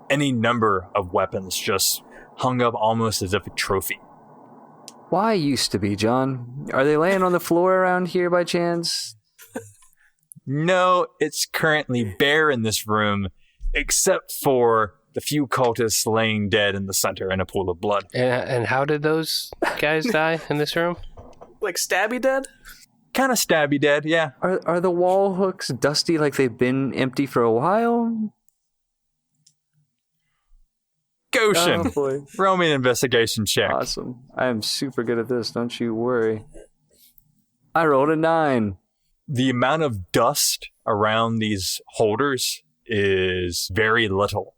any number of weapons just hung up almost as if a trophy. Why used to be, John? Are they laying on the floor around here by chance? No, it's currently bare in this room, except for the few cultists laying dead in the center in a pool of blood. And how did those guys die in this room? Like stabby dead? Kind of stabby dead, yeah. Are the wall hooks dusty like they've been empty for a while? Goshen, Oh, boy. roll me an investigation check. Awesome. I am super good at this, don't you worry. I rolled a 9. The amount of dust around these holders is very little.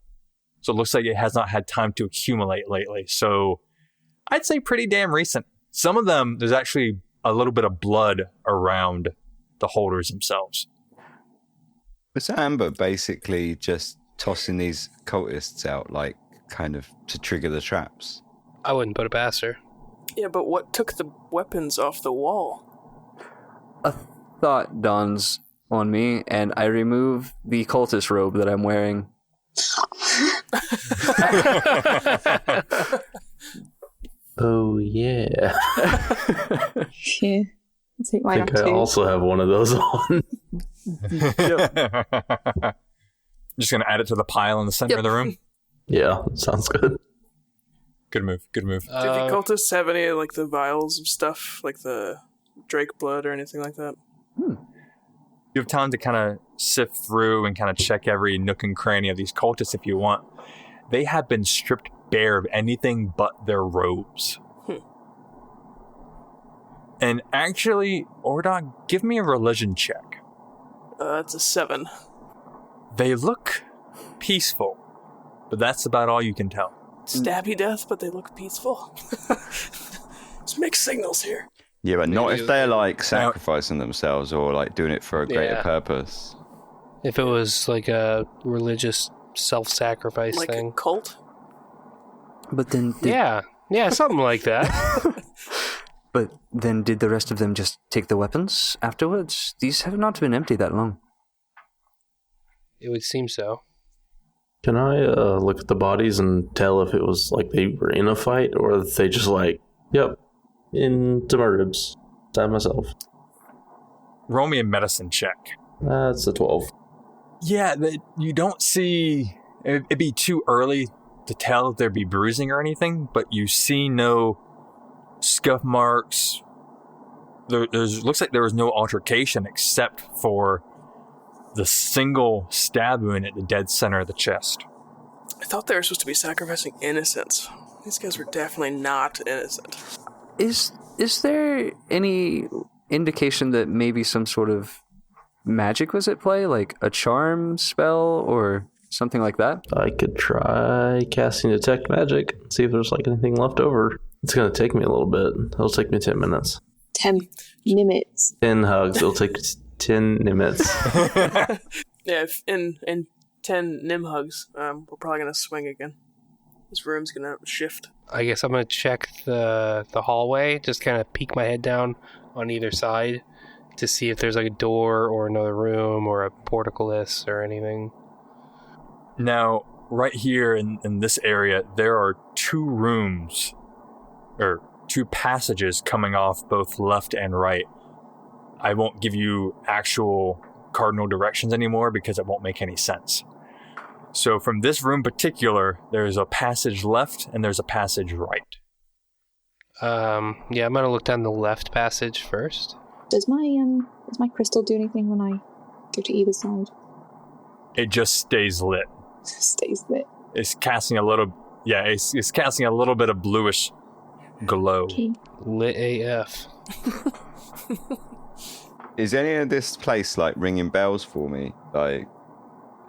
So it looks like it has not had time to accumulate lately. So I'd say pretty damn recent. Some of them, there's actually a little bit of blood around the holders themselves. Was Amber basically just tossing these cultists out, like, kind of to trigger the traps? I wouldn't put it past her. Yeah, but what took the weapons off the wall? A thought dawns on me, and I remove the cultist robe that I'm wearing. Oh, yeah. Yeah. I'll take I mine think off I too. also have one of those on. Just going to add it to the pile in the center of the room. Yeah, sounds good. Good move, good move. Do the cultists have any, like, the vials of stuff, like the Drake blood or anything like that? You have time to kind of sift through and kind of check every nook and cranny of these cultists if you want. They have been stripped bare of anything but their robes. And actually, Ordog, give me a religion check. That's a 7. They look peaceful, but that's about all you can tell. Stabby death, but they look peaceful. It's mixed signals here. Yeah, but not Maybe if they're like sacrificing themselves or like doing it for a greater Yeah. purpose. If it was like a religious self-sacrifice Like thing. a cult? But then Yeah, something like that. But then did the rest of them just take the weapons afterwards? These have not been empty that long. It would seem so. Can I look at the bodies and tell if it was like they were in a fight or if they just like, yep, into my ribs, stab myself? Roll me a medicine check. That's a 12. Yeah, you don't see... It'd be too early to tell if there'd be bruising or anything, but you see no scuff marks. There's looks like there was no altercation except for the single stab wound at the dead center of the chest. I thought they were supposed to be sacrificing innocents. These guys were definitely not innocent. Is there any indication that maybe some sort of magic was at play, like a charm spell or something like that? I could try casting Detect Magic, see if there's like anything left over. It's going to take me a little bit. It'll take me 10 minutes. 10 minutes. 10 hugs. It'll take 10 minutes. Yeah, if in 10 Nim hugs, we're probably going to swing again. This room's going to shift. I guess I'm going to check the hallway, just kind of peek my head down on either side to see if there's like a door or another room or a portcullis or anything. Now, right here in this area, there are 2 rooms, or 2 passages coming off both left and right. I won't give you actual cardinal directions anymore because it won't make any sense. So from this room particular, there's a passage left and there's a passage right. Yeah, I'm going to look down the left passage first. Does my crystal do anything when I go to either side? It just stays lit. Stays lit. It's casting a little, it's casting a little bit of bluish glow. Okay. Lit AF. Is any of this place like ringing bells for me? Like,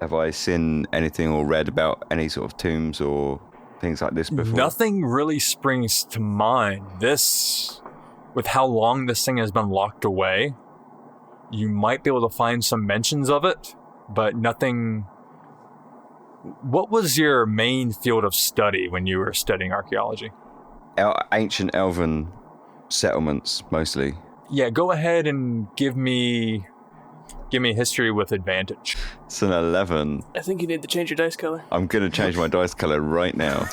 have I seen anything or read about any sort of tombs or things like this before? Nothing really springs to mind. This, with how long this thing has been locked away, you might be able to find some mentions of it, but nothing. What was your main field of study when you were studying archaeology? Ancient elven settlements, mostly. Yeah, go ahead and give me history with advantage. It's an 11. I think you need to change your dice color. I'm going to change my dice color right now.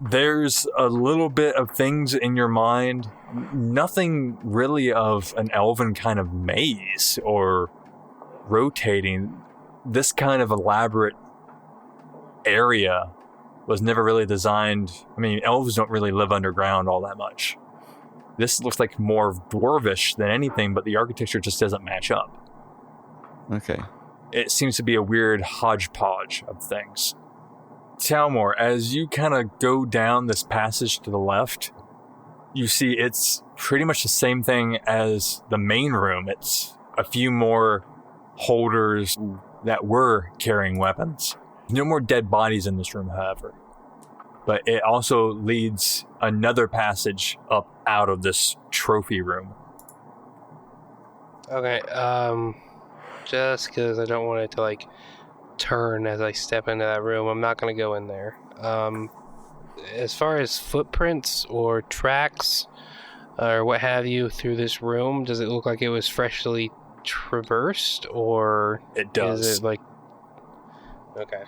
There's a little bit of things in your mind. Nothing really of an elven kind of maze or rotating. This kind of elaborate area was never really designed. I mean, elves don't really live underground all that much. This looks like more dwarvish than anything, but the architecture just doesn't match up. Okay. It seems to be a weird hodgepodge of things. Talmor, as you kind of go down this passage to the left, you see it's pretty much the same thing as the main room. It's a few more holders that were carrying weapons. No more dead bodies in this room, however. But it also leads another passage up out of this trophy room. Okay, just because I don't want it to, turn as I step into that room, I'm not going to go in there. As far as footprints or tracks or what have you through this room, does it look like it was freshly traversed, or it does? Is it okay?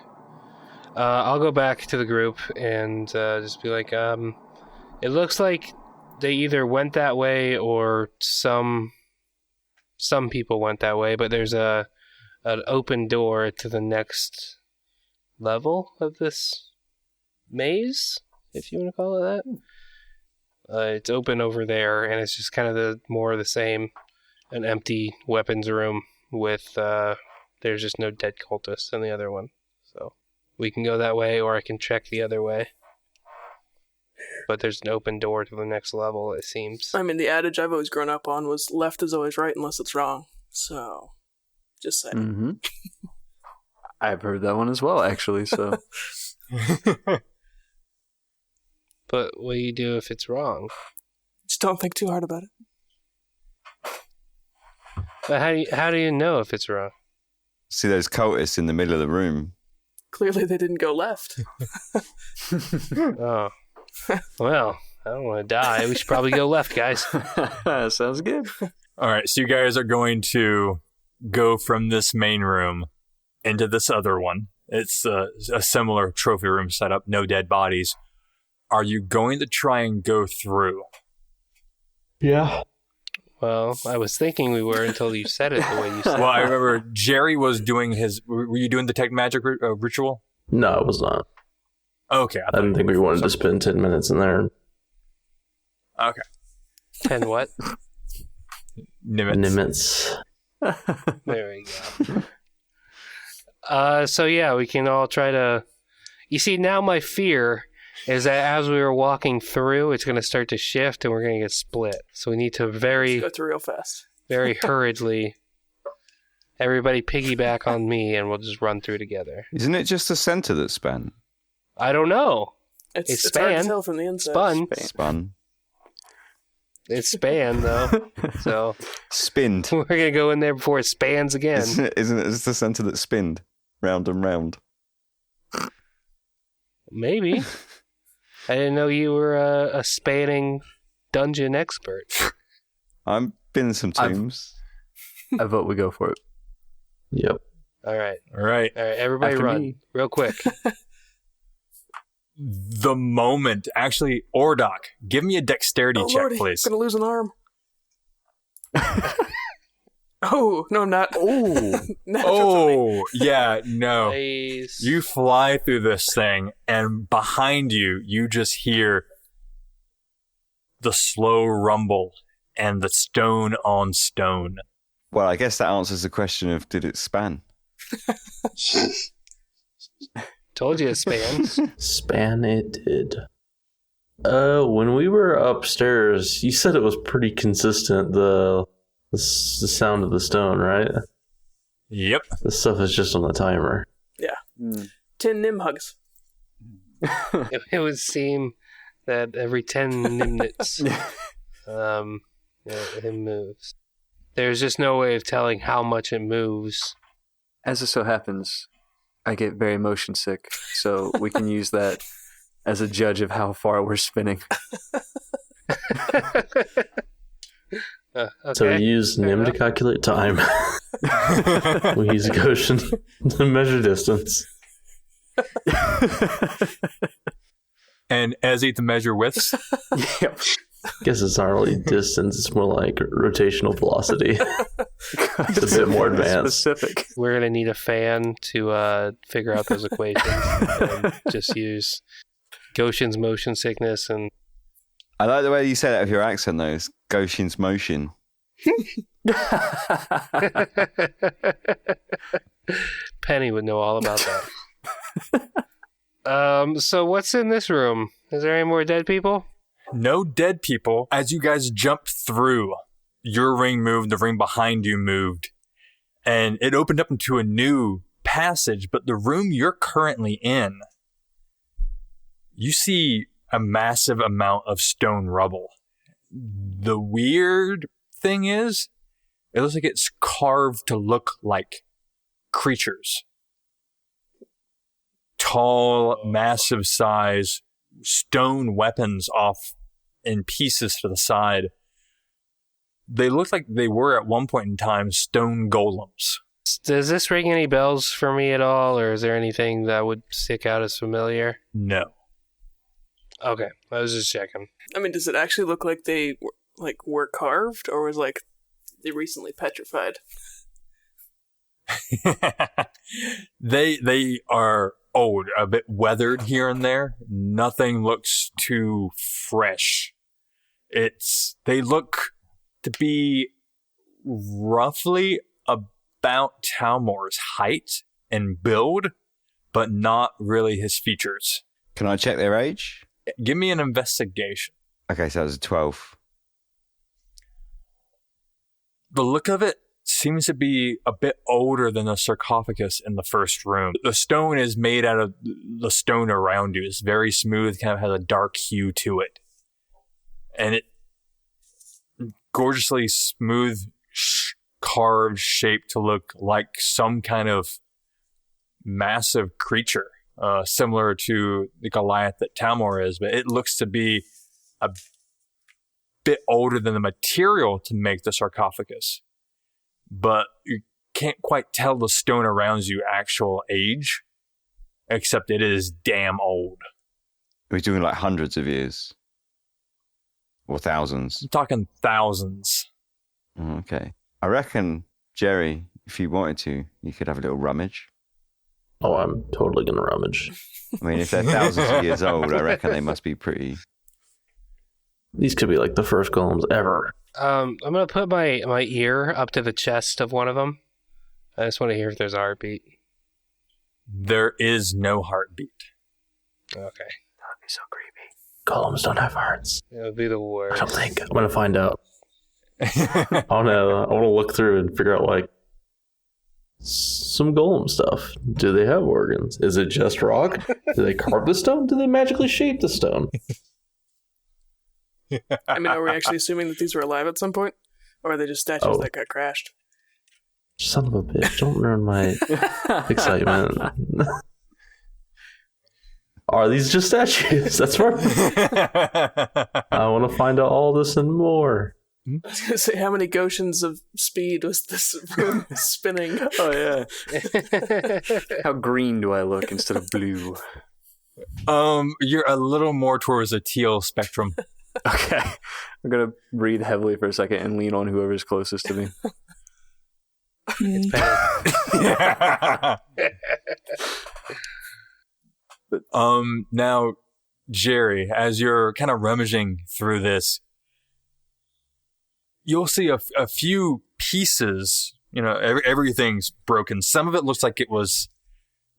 I'll go back to the group and just be like, it looks like they either went that way or some people went that way, but there's an open door to the next level of this maze, if you want to call it that. It's open over there, and it's just kind of more of the same, an empty weapons room with there's just no dead cultists in the other one. So we can go that way, or I can check the other way. But there's an open door to the next level, it seems. I mean, the adage I've always grown up on was left is always right unless it's wrong. So, just saying. Mm-hmm. I've heard that one as well, actually, so... But what do you do if it's wrong? Just don't think too hard about it. But how do you know if it's wrong? See those cultists in the middle of the room? Clearly they didn't go left. Oh. Well, I don't want to die. We should probably go left, guys. Sounds good. All right, so you guys are going to go from this main room into this other one. It's a similar trophy room setup, no dead bodies. Are you going to try and go through? Yeah. Well, I was thinking we were until you said it the way you said it. Well, I remember Jerry was doing his... Were you doing detect magic ritual? No, it was not. Okay. I didn't think we wanted to spend 10 minutes in there. Okay. 10 what? Nimitz. There we go. So yeah, we can all try to... You see, now my fear is that as we were walking through, it's going to start to shift and we're going to get split. So we need to Just go through real fast. very hurriedly, everybody piggyback on me and we'll just run through together. Isn't it just the center that's span? I don't know. It's hard to tell from the inside. Spun. It's span, though. So Spinned. we're going to go in there before it spans again. Isn't it just the center that's spinned? Round and round. Maybe. I didn't know you were a spanning dungeon expert. I've been in some tombs. I vote we go for it. Yep. All right. All right. Everybody After run me. real quick. The moment... Actually, Ordok, give me a dexterity check, Lordy, please. I'm gonna lose an arm. Oh, no, I'm not. Oh, yeah, no. Nice. You fly through this thing, and behind you, you just hear the slow rumble and the stone on stone. Well, I guess that answers the question of did it span? Told you it spans. Span it did. When we were upstairs, you said it was pretty consistent, the sound of the stone, right? Yep. This stuff is just on the timer. Yeah. 10 Nim hugs. It would seem that every 10 minutes it moves. There's just no way of telling how much it moves. As it so happens, I get very motion sick, so we can use that as a judge of how far we're spinning. Okay. So we use Nim to calculate time. We use Goshen to measure distance. And Ezzy to measure widths. Yep. Guess it's not really distance, it's more like rotational velocity. It's a bit more advanced. Specific. We're going to need a fan to figure out those equations and just use Goshen's motion sickness and... I like the way you say that with your accent, though. It's Goshen's motion. Penny would know all about that. So what's in this room? Is there any more dead people? No dead people. As you guys jump through, your ring moved, the ring behind you moved, and it opened up into a new passage, but the room you're currently in, you see a massive amount of stone rubble. The weird thing is, it looks like it's carved to look like creatures. Tall, massive size, stone weapons off in pieces to the side. They look like they were at one point in time stone golems. Does this ring any bells for me at all, or is there anything that would stick out as familiar? No. Okay, I was just checking. I mean, does it actually look like they were carved, or was like they recently petrified? They are old, a bit weathered here and there. Nothing looks too fresh. They look to be roughly about Talmor's height and build, but not really his features. Can I check their age? Give me an investigation. Okay, so that was a 12. The look of it seems to be a bit older than the sarcophagus in the first room. The stone is made out of the stone around you. It's very smooth, kind of has a dark hue to it. And it gorgeously smooth, carved shape to look like some kind of massive creature, similar to the Goliath that Talmor is, but it looks to be a bit older than the material to make the sarcophagus. But you can't quite tell the stone around you actual age, except it is damn old. We're doing like hundreds of years. Or thousands. I'm talking thousands. Okay. I reckon, Jerry, if you wanted to, you could have a little rummage. Oh, I'm totally going to rummage. I mean, if they're thousands of years old, I reckon they must be pretty... These could be like the first golems ever. I'm going to put my ear up to the chest of one of them. I just want to hear if there's a heartbeat. There is no heartbeat. Okay. That'd be so creepy. Golems don't have hearts. It would be the worst. I don't think. I'm going to find out. I want to look through and figure out, like, some golem stuff. Do they have organs? Is it just rock? Do they carve the stone? Do they magically shape the stone? I mean, are we actually assuming that these were alive at some point? Or are they just statues that got crashed? Son of a bitch, don't ruin my excitement. Are these just statues? That's right. I want to find out all this and more. I was going to say, how many Goshens of speed was this room spinning? Oh, yeah. How green do I look instead of blue? You're a little more towards the teal spectrum. Okay. I'm going to breathe heavily for a second and lean on whoever's closest to me. It's bad. Now, Jerry, as you're kind of rummaging through this, you'll see a few pieces. You know, everything's broken. Some of it looks like it was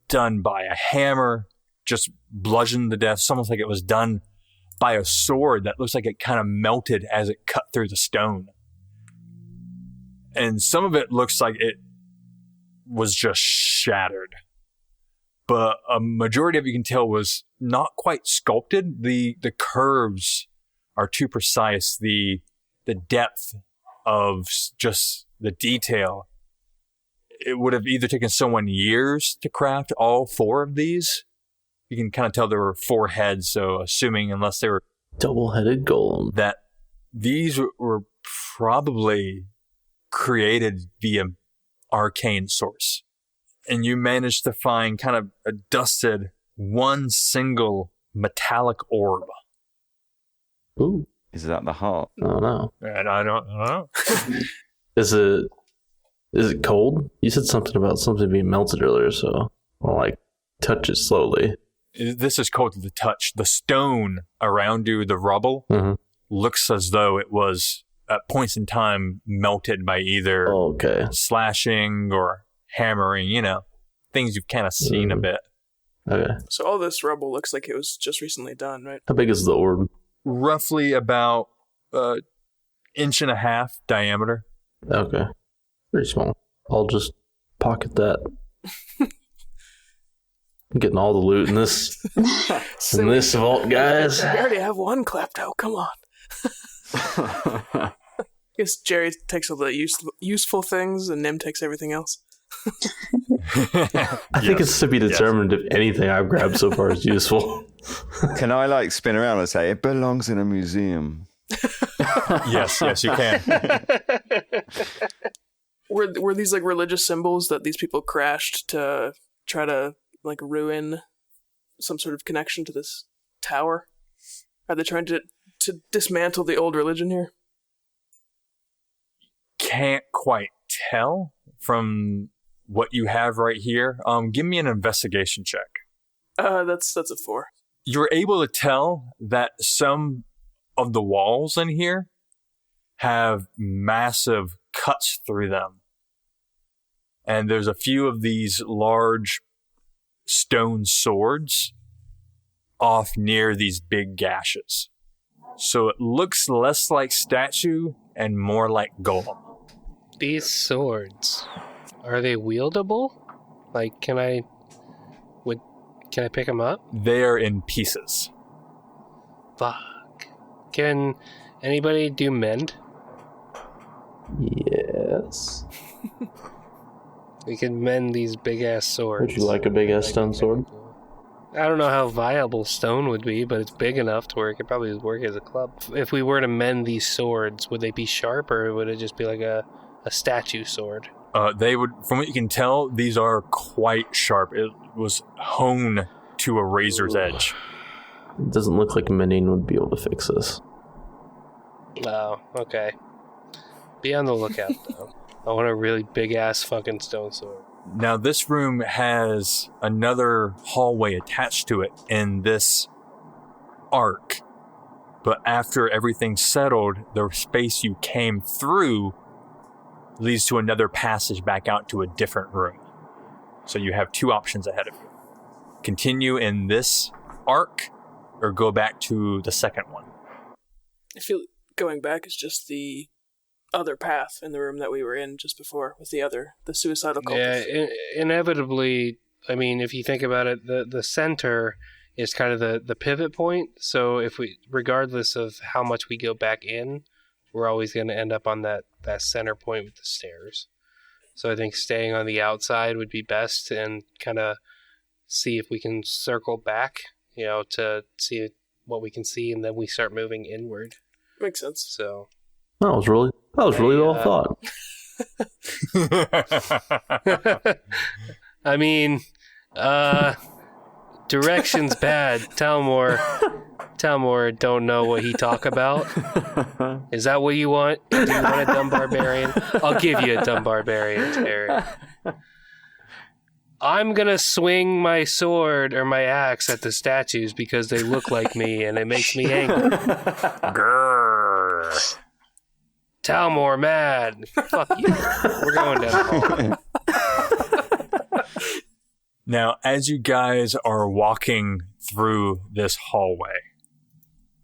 done by a hammer, just bludgeoned to death. Some looks like it was done by a sword that looks like it kind of melted as it cut through the stone. And some of it looks like it was just shattered. But a majority of it you can tell was not quite sculpted. The curves are too precise. The depth of just the detail. It would have either taken someone years to craft all four of these. You can kind of tell there were four heads, so assuming unless they were double-headed golem, that These were probably created via arcane source. And you managed to find kind of a dusted one single metallic orb. Ooh. Is that the heart? I don't know. And I don't know. Is it cold? You said something about something being melted earlier, so I'll like touch it slowly. This is cold to the touch. The stone around you, the rubble, looks as though it was at points in time melted by either slashing or hammering, things you've kind of seen a bit. Okay. So all this rubble looks like it was just recently done, right? How big is the orb? Roughly about 1.5 inches diameter. Okay. Pretty small. I'll just pocket that. I'm getting all the loot in this vault, guys. We already have one klepto. Come on. I guess Jerry takes all the useful things and Nim takes everything else. I think it's to be determined if anything I've grabbed so far is useful. Can I spin around and say it belongs in a museum? Yes, you can. Were these like religious symbols that these people crashed to try to like ruin some sort of connection to this tower? Are they trying to dismantle the old religion here? Can't quite tell from what you have right here. Give me an investigation check. That's a 4. You're able to tell that some of the walls in here have massive cuts through them. And there's a few of these large stone swords off near these big gashes. So it looks less like statue and more like golem. These swords, are they wieldable? Like, can I pick them up? They are in pieces. Fuck. Can anybody do mend? Yes. We can mend these big-ass swords. Would you like a big-ass stone sword? I don't know how viable stone would be, but it's big enough to where it could probably work as a club. If we were to mend these swords, would they be sharp, or would it just be like a statue sword? They would, from what you can tell, these are quite sharp. It was honed to a razor's edge. It doesn't look like mending would be able to fix this. Oh, okay. Be on the lookout, though. I want a really big-ass fucking stone sword. Now, this room has another hallway attached to it in this arc. But after everything's settled, the space you came through leads to another passage back out to a different room. So you have two options ahead of you. Continue in this arc or go back to the second one. I feel going back is just the other path in the room that we were in just before with the suicidal cultist. Yeah, inevitably, I mean, if you think about it, the center is kind of the pivot point. So if we, regardless of how much we go back in, we're always going to end up on that center point with the stairs. So I think staying on the outside would be best and kind of see if we can circle back, to see what we can see, and then we start moving inward. Makes sense. So That was really well thought. I mean, direction's bad. Talmor don't know what he talk about. Is that what you want? Do you want a dumb barbarian? I'll give you a dumb barbarian, Terry. I'm gonna swing my sword or my axe at the statues because they look like me and it makes me angry. Grrr. Talmor mad. Fuck you. We're going down the hall. Now, as you guys are walking through this hallway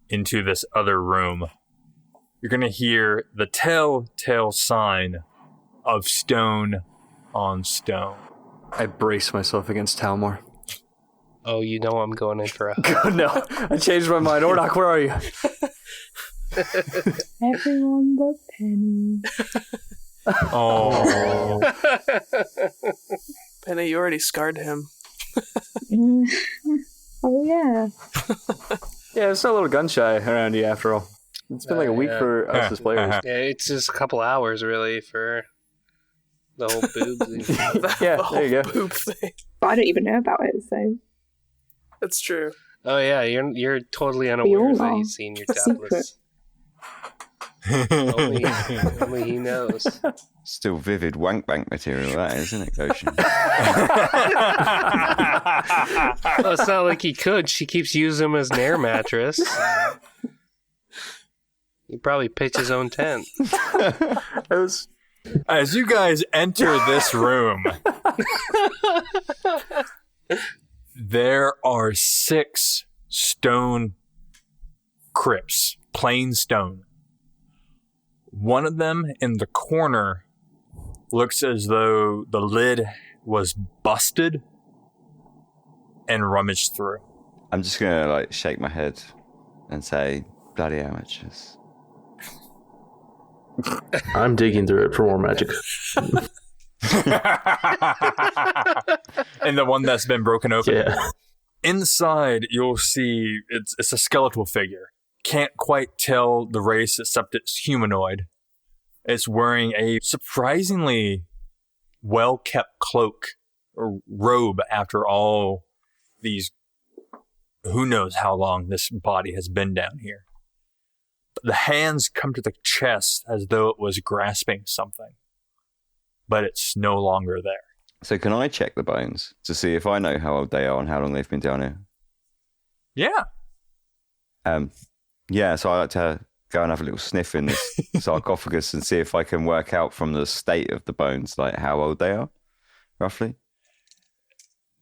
into this other room, you're going to hear the telltale sign of stone on stone. I brace myself against Talmor. Oh, you know I'm going in for a... No, I changed my mind. Ordok, where are you? Everyone but Penny. Oh. Penny, you already scarred him. Oh, yeah. Yeah, it's a little gun shy around you after all. It's been like a week for us as players. Yeah, it's just a couple hours really for the whole boobs. Yeah, The there you whole go. boob thing. But I don't even know about it, so That's true. Oh yeah, you're totally We unaware all that are. you've seen your It's a secret. topless. Only he knows. Still vivid wank bank material, that isn't it, Goshen? Well, it's not like he could. She keeps using him as an air mattress. He probably pitched his own tent. As you guys enter this room, there are 6 stone crypts, plain stone. One of them in the corner looks as though the lid was busted and rummaged through. I'm just gonna like shake my head and say, bloody amateurs. I'm digging through it for more magic. And the one that's been broken open. Yeah. Inside, you'll see it's a skeletal figure. Can't quite tell the race except it's humanoid. It's wearing a surprisingly well-kept cloak or robe after all these, who knows how long this body has been down here. But the hands come to the chest as though it was grasping something, but it's no longer there. So can I check the bones to see if I know how old they are and how long they've been down here? Yeah. Yeah, so I like to go and have a little sniff in this sarcophagus and see if I can work out from the state of the bones, like how old they are, roughly.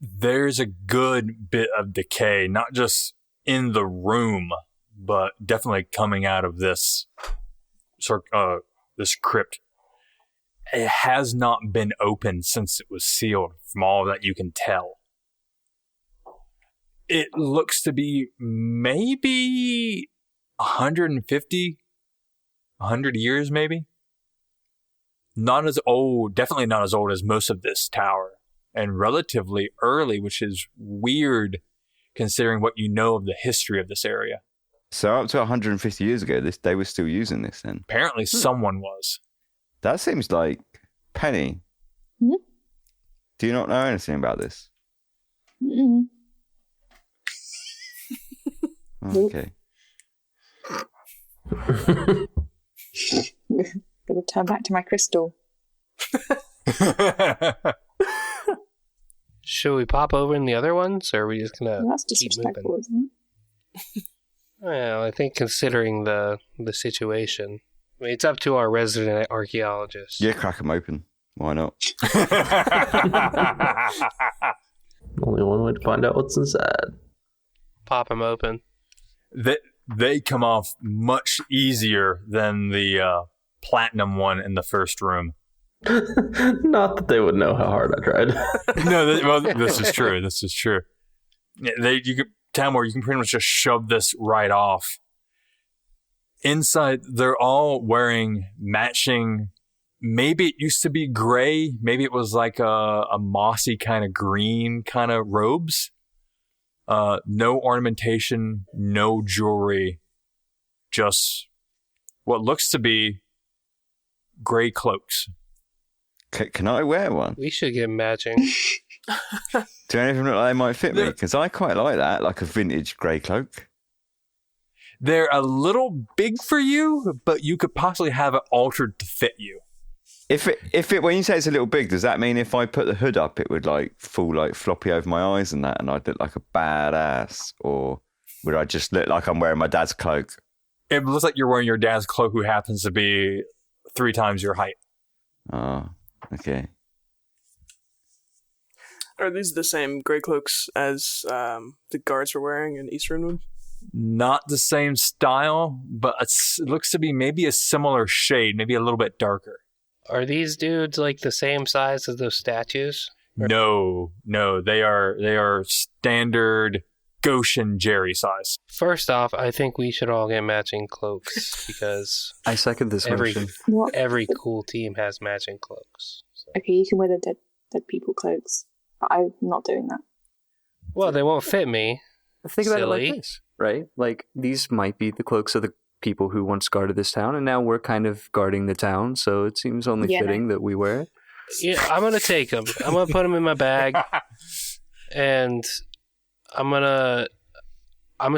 There's a good bit of decay, not just in the room, but definitely coming out of this this crypt. It has not been opened since it was sealed, from all that you can tell. It looks to be maybe 150, 100 years maybe. Not as old, definitely not as old as most of this tower, and relatively early, which is weird considering what you know of the history of this area. So up to 150 years ago, they were still using this then? Apparently someone was. That seems like Penny. Hmm? Do you not know anything about this? Mm-mm. Okay. Gotta turn back to my crystal. Should we pop over in the other ones, or are we just gonna Well, that's keep disrespectful, moving? isn't it? Well, I think considering the situation, I mean, it's up to our resident archaeologist. Yeah, crack them open. Why not? Only one way to find out what's inside. Pop him open. They come off much easier than the platinum one in the first room. Not that they would know how hard I tried. No, this is true. This is true. Tamor, you can pretty much just shove this right off. Inside, they're all wearing matching. Maybe it used to be gray. Maybe it was like a mossy kind of green kind of robes. No ornamentation, no jewelry. Just what looks to be gray cloaks. Can I wear one? We should get matching. Do any of them look like they might fit me? Because I quite like that, like a vintage grey cloak. They're a little big for you, but you could possibly have it altered to fit you. If it, when you say it's a little big, does that mean if I put the hood up, it would like fall like floppy over my eyes and that, and I'd look like a badass, or would I just look like I'm wearing my dad's cloak? It looks like you're wearing your dad's cloak, who happens to be 3 times your height. Oh, okay. Are these the same grey cloaks as the guards were wearing in East Runewood? Not the same style, but it looks to be maybe a similar shade, maybe a little bit darker. Are these dudes like the same size as those statues? No, they are standard Goshen Jerry size. First off, I think we should all get matching cloaks because I second this motion. What? every cool team has matching cloaks. So. Okay, you can wear the dead people clothes, but I'm not doing that. Well, they won't fit me. Think about it Silly. like this, right? Like, these might be the cloaks of the people who once guarded this town, and now we're kind of guarding the town, so it seems only fitting that we wear it. Yeah, I'm gonna take them. I'm gonna put them in my bag, and I'm a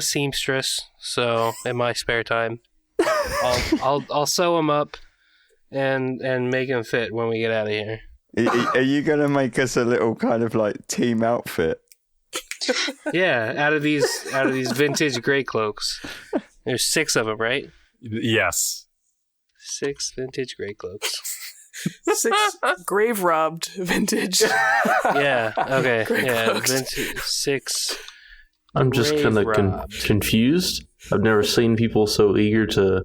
seamstress, so in my spare time, I'll sew them up and make them fit when we get out of here. Are you gonna make us a little kind of like team outfit? Yeah, out of these vintage gray cloaks. There's 6 of them, right? Yes. 6 vintage gray cloaks. 6 grave robbed vintage. Yeah. Okay. Gray yeah. cloaks. Vintage 6. I'm just kind of confused. I've never seen people so eager to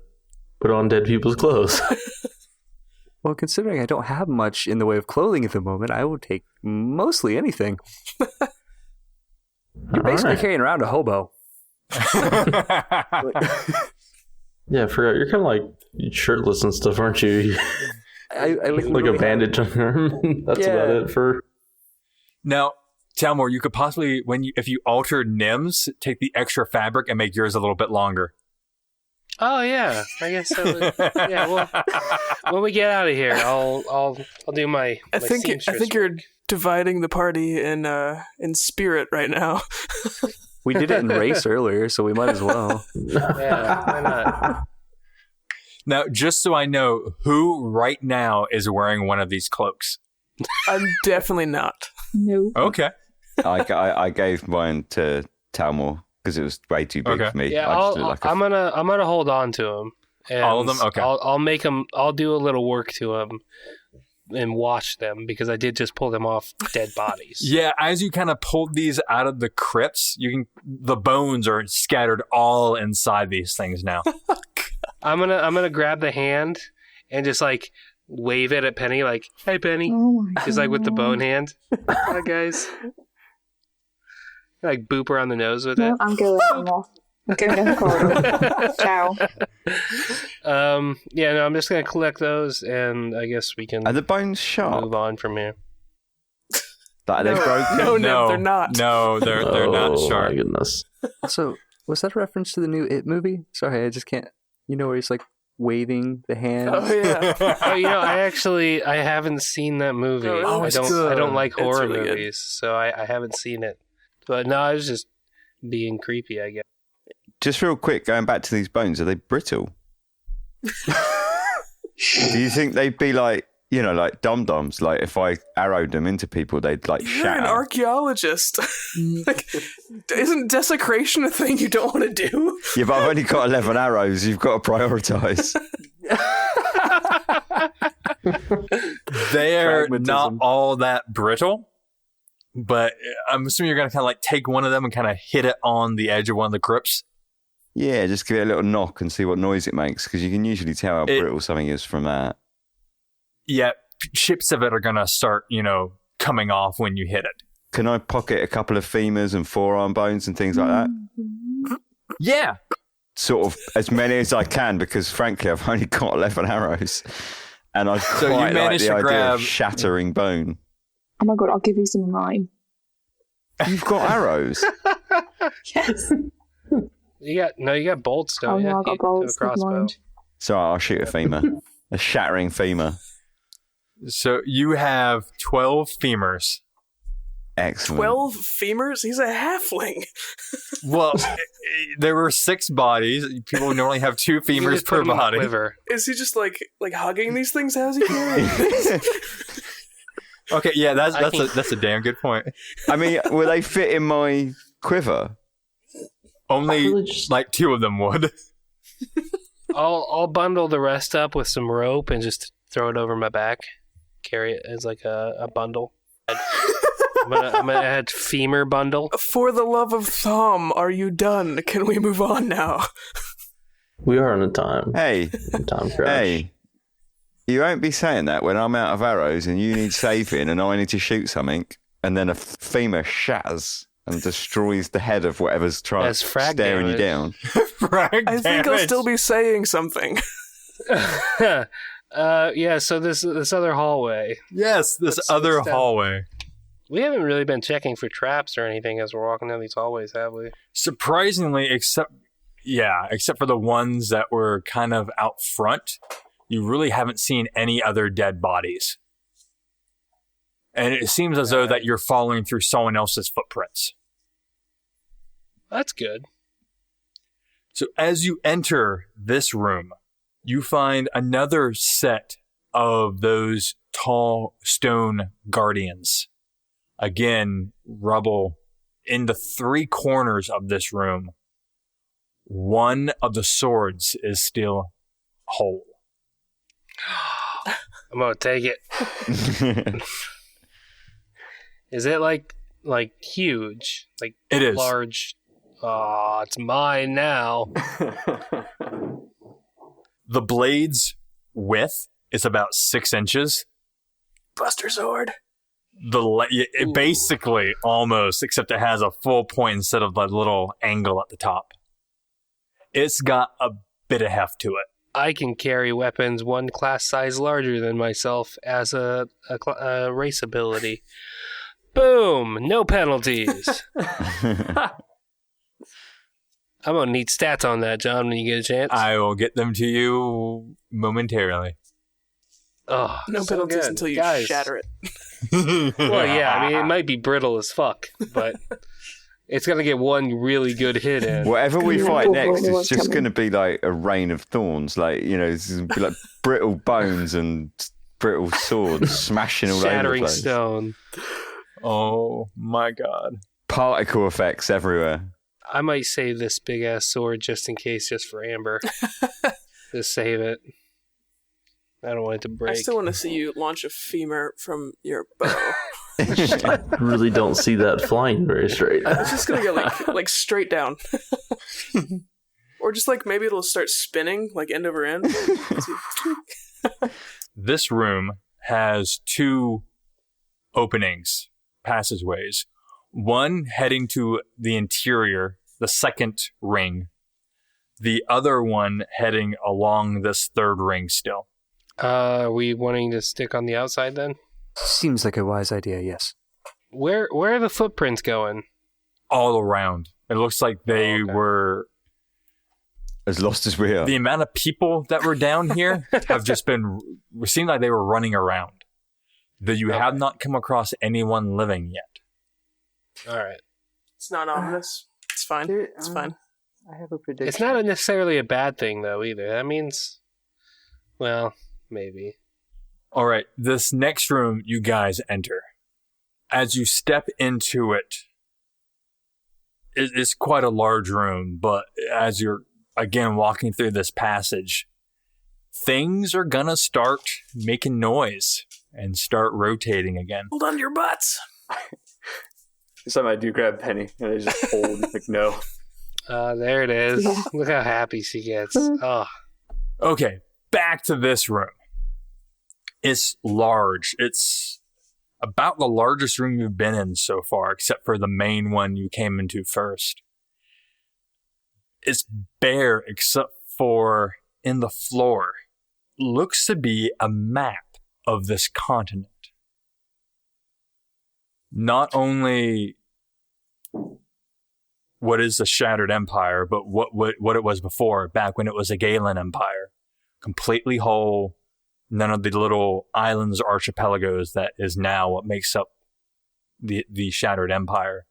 put on dead people's clothes. Well, considering I don't have much in the way of clothing at the moment, I would take mostly anything. You're basically carrying around a hobo. Yeah, I forgot. You're kind of like shirtless and stuff, aren't you? I like a bandage on your arm. That's about it for... Now, Talmor, you could possibly, if you alter Nim's, take the extra fabric and make yours a little bit longer. Oh yeah, I guess so. Yeah, well, when we get out of here, I'll do my. I think you're dividing the party in spirit right now. We did it in race earlier, so we might as well. Yeah, why not? Now, just so I know, who right now is wearing one of these cloaks? I'm definitely not. No. Okay. I gave mine to Talmor because it was way too big for me. Yeah, I'm gonna hold on to them. All of them. Okay. I'll make them. I'll do a little work to them and wash them because I did just pull them off dead bodies. Yeah, as you kind of pulled these out of the crypts, the bones are scattered all inside these things now. I'm gonna grab the hand and just like wave it at Penny, like, "Hey, Penny," just like with the bone hand. Hi, guys. Like boop her on the nose with it. I'm going off. I'm going down the corridor. Ciao. Yeah, no, I'm just gonna collect those, and I guess we can. Are the bones sharp? Move on from here. Are they broken? No, they're not. No, they're not sharp. My goodness. So, was that a reference to the new It movie? Sorry, I just can't. You know where he's like waving the hand? Oh yeah. Oh, I haven't seen that movie. Oh, it's I don't. good. I don't like It's horror really good. movies, so I haven't seen it. But no, I was just being creepy, I guess. Just real quick, going back to these bones, are they brittle? Do you think they'd be like, like dum-dums? Like if I arrowed them into people, they'd like You're shatter. an archaeologist. Like, isn't desecration a thing you don't want to do? Yeah, but I've only got 11 arrows. You've got to prioritise. They're not Pragmatism. all that brittle, but I'm assuming you're going to kind of like take one of them and kind of hit it on the edge of one of the crypts. Yeah, just give it a little knock and see what noise it makes, because you can usually tell how brittle something is from that. Yeah, chips of it are going to start, coming off when you hit it. Can I pocket a couple of femurs and forearm bones and things like that? Yeah. Sort of as many as I can, because frankly, I've only got 11 arrows. And I So you quite like managed the to idea grab- of shattering bone. Oh my god, I'll give you some of mine. You've got arrows? Yes. You got bolts, Oh don't you? no, I got You bolts. have a Never crossbow. mind. So I'll shoot a femur. A shattering femur. So you have 12 femurs. Excellent. 12 femurs? He's a halfling. Well, there were 6 bodies. People normally have 2 You can femurs just put per them in a body. quiver. Is he just like hugging these things? How's he carrying? Okay, yeah, that's think- a damn good point. I mean, will they fit in my quiver? Only Really just- like 2 of them would. I'll bundle the rest up with some rope and just throw it over my back. Carry it as like a bundle. I'm gonna add femur bundle. For the love of Thom, are you done? Can we move on now? We are on a time. Hey, Time crash. hey. You won't be saying that when I'm out of arrows and you need saving and I need to shoot something, and then a femur shatters and destroys the head of whatever's As frag staring you down. I think I'll still be saying something. Yeah. So this other hallway. Yes, this Let's other down. hallway. We haven't really been checking for traps or anything as we're walking down these hallways, have we? Surprisingly, except Yeah, except for the ones that were kind of out front, you really haven't seen any other dead bodies. And it seems as though that you're following through someone else's footprints. That's good. So as you enter this room, you find another set of those tall stone guardians. Again, rubble in the three corners of this room. One of the swords is still whole. I'm gonna take it. Is it like huge? Like it is large? Oh, it's mine now. The blade's width is about 6 inches. Buster sword. It basically almost, except it has a full point instead of the little angle at the top. It's got a bit of heft to it. I can carry weapons one class size larger than myself as a race ability. Boom! No penalties. I'm gonna need stats on that, John, when you get a chance. I will get them to you momentarily. Oh, no so penalties good. until you Guys. shatter it. Well, yeah, I mean, it might be brittle as fuck, but it's gonna get one really good hit in. Whatever we fight next is Anyone's just coming. going to be like a rain of thorns. Like, it's going to be like brittle bones and brittle swords smashing all over the Shattering place. stone. Oh my god. Particle effects everywhere. I might save this big ass sword just in case, just for Amber. Just save it. I don't want it to break. I still want to see you launch a femur from your bow. I really don't see that flying very straight. It's just gonna go like straight down, or just like maybe it'll start spinning like end over end. This room has 2 openings, passageways. One heading to the interior, the second ring. The other one heading along this third ring still. Are we wanting to stick on the outside then? Seems like a wise idea, yes. Where are the footprints going? All around. It looks like they were... As lost as we are. The amount of people that were down here have just been... It seemed like they were running around. That you have not come across anyone living yet. All right. It's not ominous. It's fine. It's fine. I have a prediction. It's not necessarily a bad thing, though, either. That means... Well, maybe. All right, this next room you guys enter. As you step into it, it's quite a large room, but as you're, again, walking through this passage, things are gonna start making noise and start rotating again. Hold on to your butts. This time I do grab Penny, and I just hold, like, no. There it is. Yeah. Look how happy she gets. Oh. Okay, back to this room. It's large. It's about the largest room you've been in so far, except for the main one you came into first. It's bare except for in the floor. Looks to be a map of this continent. Not only what is the Shattered Empire, but what it was before, back when it was a Galen Empire. Completely whole. None of the little islands or archipelagos that is now what makes up the Shattered Empire.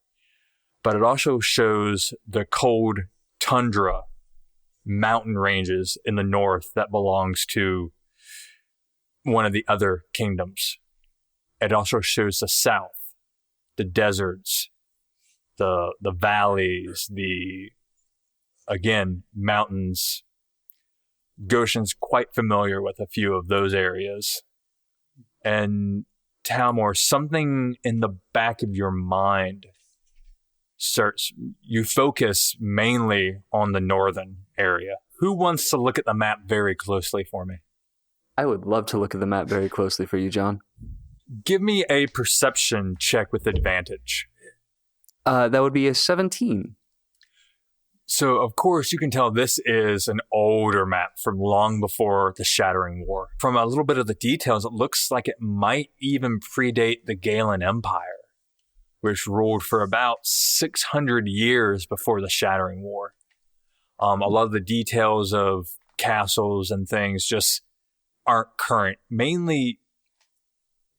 But it also shows the cold tundra mountain ranges in the north that belongs to one of the other kingdoms. It also shows the south, the deserts, the valleys, the, again, mountains. Goshen's quite familiar with a few of those areas. And Talmor, something in the back of your mind you focus mainly on the northern area. Who wants to look at the map very closely for me? I would love to look at the map very closely for you, John. Give me a perception check with advantage. That would be a 17. So, of course, you can tell this is an older map from long before the Shattering War. From a little bit of the details, it looks like it might even predate the Galen Empire, which ruled for about 600 years before the Shattering War. A lot of the details of castles and things just aren't current. Mainly,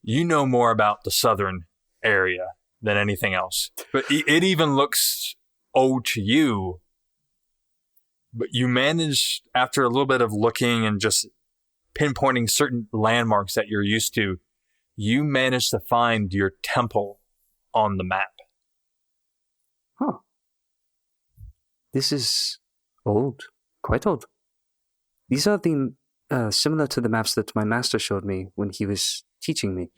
you know more about the southern area than anything else. But it even looks old to you. But you managed, after a little bit of looking and just pinpointing certain landmarks that you're used to, you managed to find your temple on the map. Huh. This is old. Quite old. These are the similar to the maps that my master showed me when he was teaching me.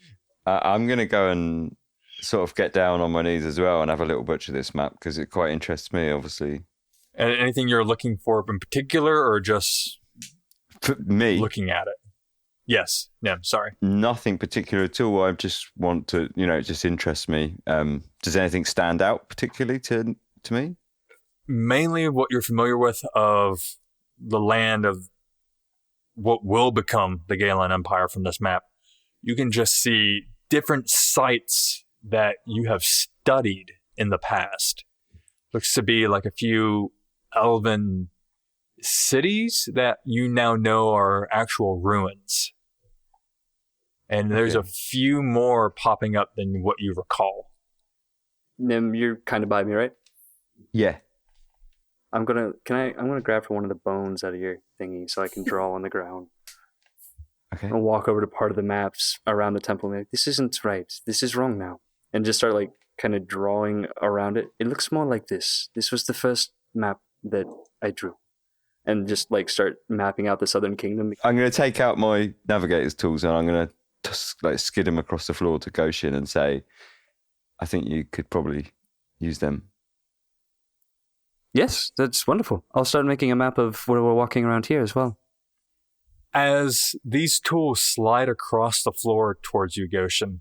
I'm going to go and sort of get down on my knees as well and have a little butcher this map because it quite interests me, obviously. And anything you're looking for in particular, or just For me? looking at it? Yes. No, sorry. Nothing particular at all. I just want to, it just interests me. Does anything stand out particularly to me? Mainly what you're familiar with of the land of what will become the Galen Empire from this map. You can just see different sites that you have studied in the past. Looks to be like a few elven cities that you now know are actual ruins. And there's a few more popping up than what you recall. Nim, you're kind of by me, right? Yeah. I'm gonna grab for one of the bones out of your thingy so I can draw on the ground. Okay. I'll walk over to part of the maps around the temple and be like, this isn't right. This is wrong now. And just start kind of drawing around it. It looks more like this. This was the first map that I drew. And just start mapping out the Southern Kingdom. I'm going to take out my navigator's tools and I'm going to skid them across the floor to Goshen and say, I think you could probably use them. Yes, that's wonderful. I'll start making a map of where we're walking around here as well. As these tools slide across the floor towards you, Goshen,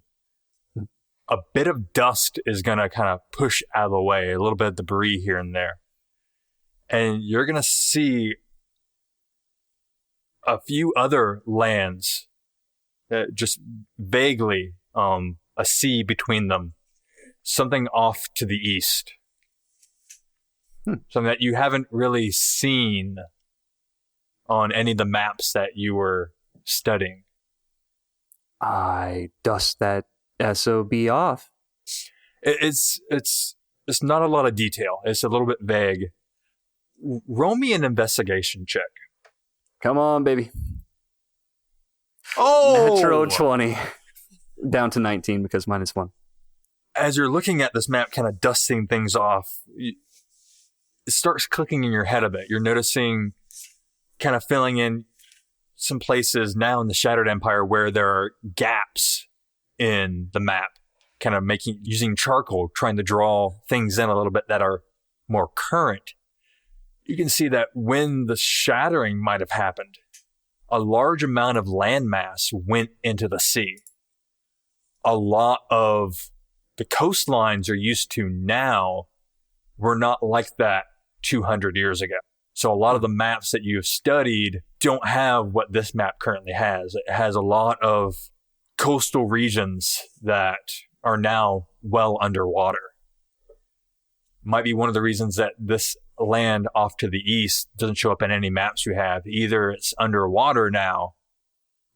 a bit of dust is going to kind of push out of the way, a little bit of debris here and there. And you're going to see a few other lands, just vaguely, a sea between them, something off to the east. Something that you haven't really seen on any of the maps that you were studying. I dust that SOB off. It's not a lot of detail. It's a little bit vague. Roll me an investigation check. Come on, baby. Oh! Natural 20. Down to 19 because minus 1. As you're looking at this map, kind of dusting things off, it starts clicking in your head a bit. You're noticing, kind of filling in some places now in the Shattered Empire where there are gaps in the map, kind of using charcoal, trying to draw things in a little bit that are more current. You can see that when the shattering might have happened, a large amount of landmass went into the sea. A lot of the coastlines you're used to now were not like that 200 years ago. So a lot of the maps that you've studied don't have what this map currently has. It has a lot of coastal regions that are now well underwater. Might be one of the reasons that this land off to the east doesn't show up in any maps you have. Either it's underwater now,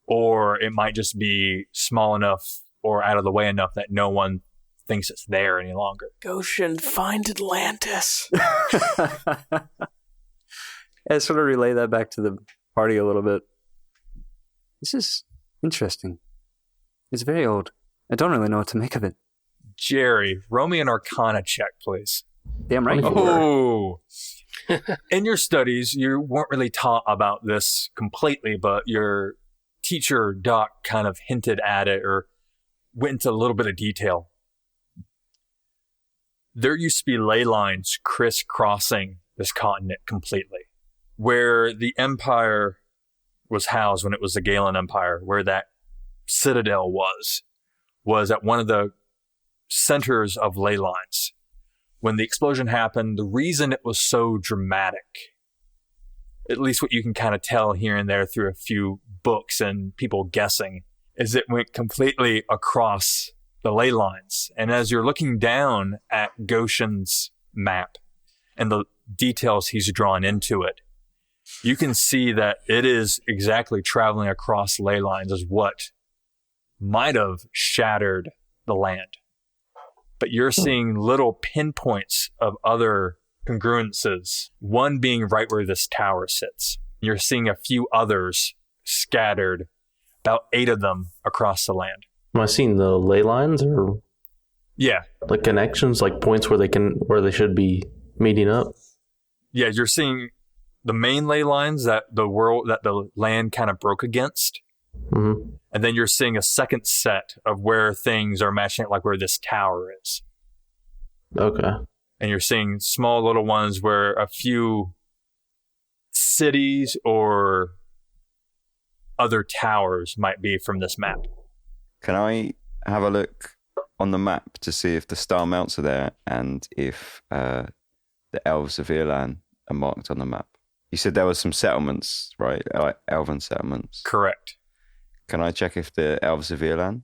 or it might just be small enough or out of the way enough that no one thinks it's there any longer. Goshen, find Atlantis. I sort of relay that back to the party a little bit. This is interesting. It's very old. I don't really know what to make of it. Jerry, roll me an Arcana check, please. Damn right. Oh! In your studies, you weren't really taught about this completely, but your teacher, Doc, kind of hinted at it or went into a little bit of detail. There used to be ley lines crisscrossing this continent completely. Where the Empire was housed when it was the Galen Empire, where that citadel was at one of the centers of ley lines. When the explosion happened, the reason it was so dramatic, at least what you can kind of tell here and there through a few books and people guessing, is it went completely across the ley lines. And as you're looking down at Goshen's map and the details he's drawn into it, you can see that it is exactly traveling across ley lines as what might have shattered the land. But you're seeing little pinpoints of other congruences, one being right where this tower sits. You're seeing a few others scattered, about 8 of them across the land. Am I seeing the ley lines or like connections, like points where they should be meeting up? Yeah, you're seeing the main ley lines that the land kind of broke against. Mm-hmm. And then you're seeing a second set of where things are matching up, like where this tower is. Okay. And you're seeing small little ones where a few cities or other towers might be from this map. Can I have a look on the map to see if the star mounts are there and if the elves of Irlan are marked on the map? You said there were some settlements, right? Like elven settlements. Correct. Can I check if the elves of Irlan?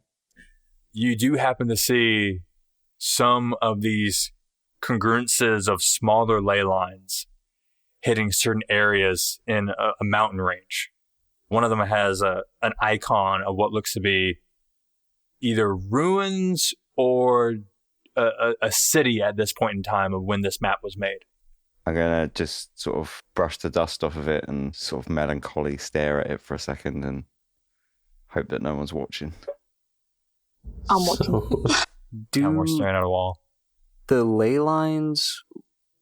You do happen to see some of these congruences of smaller ley lines hitting certain areas in a mountain range. One of them has an icon of what looks to be either ruins or a city at this point in time of when this map was made. I'm going to just sort of brush the dust off of it and sort of melancholy stare at it for a second and hope that no one's watching. I'm watching. And we're staring at a wall. The ley lines,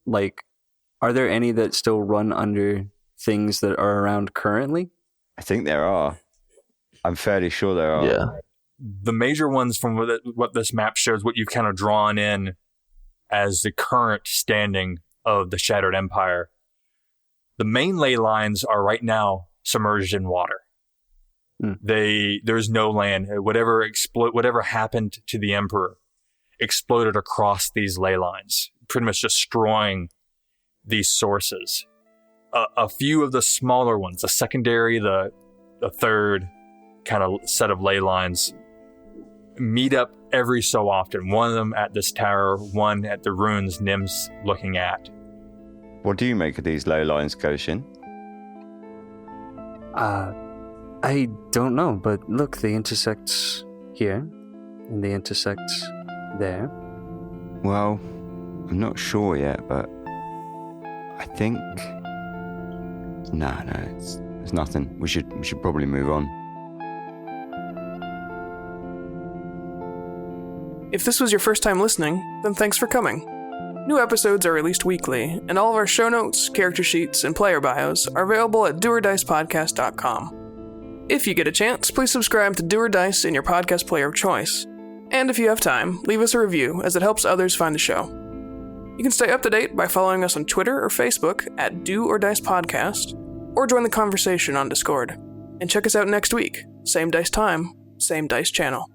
like, are there any that still run under things that are around currently? I think there are. I'm fairly sure there are. Yeah. The major ones from what this map shows, what you've kind of drawn in as the current standing of the Shattered Empire, the main ley lines are right now submerged in water. There's no land. Whatever happened to the Emperor exploded across these ley lines, pretty much destroying these sources. A few of the smaller ones, the secondary, the third kind of set of ley lines, meet up every so often. One of them at this tower, one at the ruins Nim's looking at. What do you make of these ley lines, Goshin? I don't know, but look, they intersect here, and they intersect there. Well, I'm not sure yet, but I think... No, it's nothing. We should probably move on. If this was your first time listening, then thanks for coming. New episodes are released weekly, and all of our show notes, character sheets, and player bios are available at doordicepodcast.com. If you get a chance, please subscribe to Do or Dice in your podcast player of choice. And if you have time, leave us a review, as it helps others find the show. You can stay up to date by following us on Twitter or Facebook at Do or Dice Podcast, or join the conversation on Discord. And check us out next week. Same dice time, same dice channel.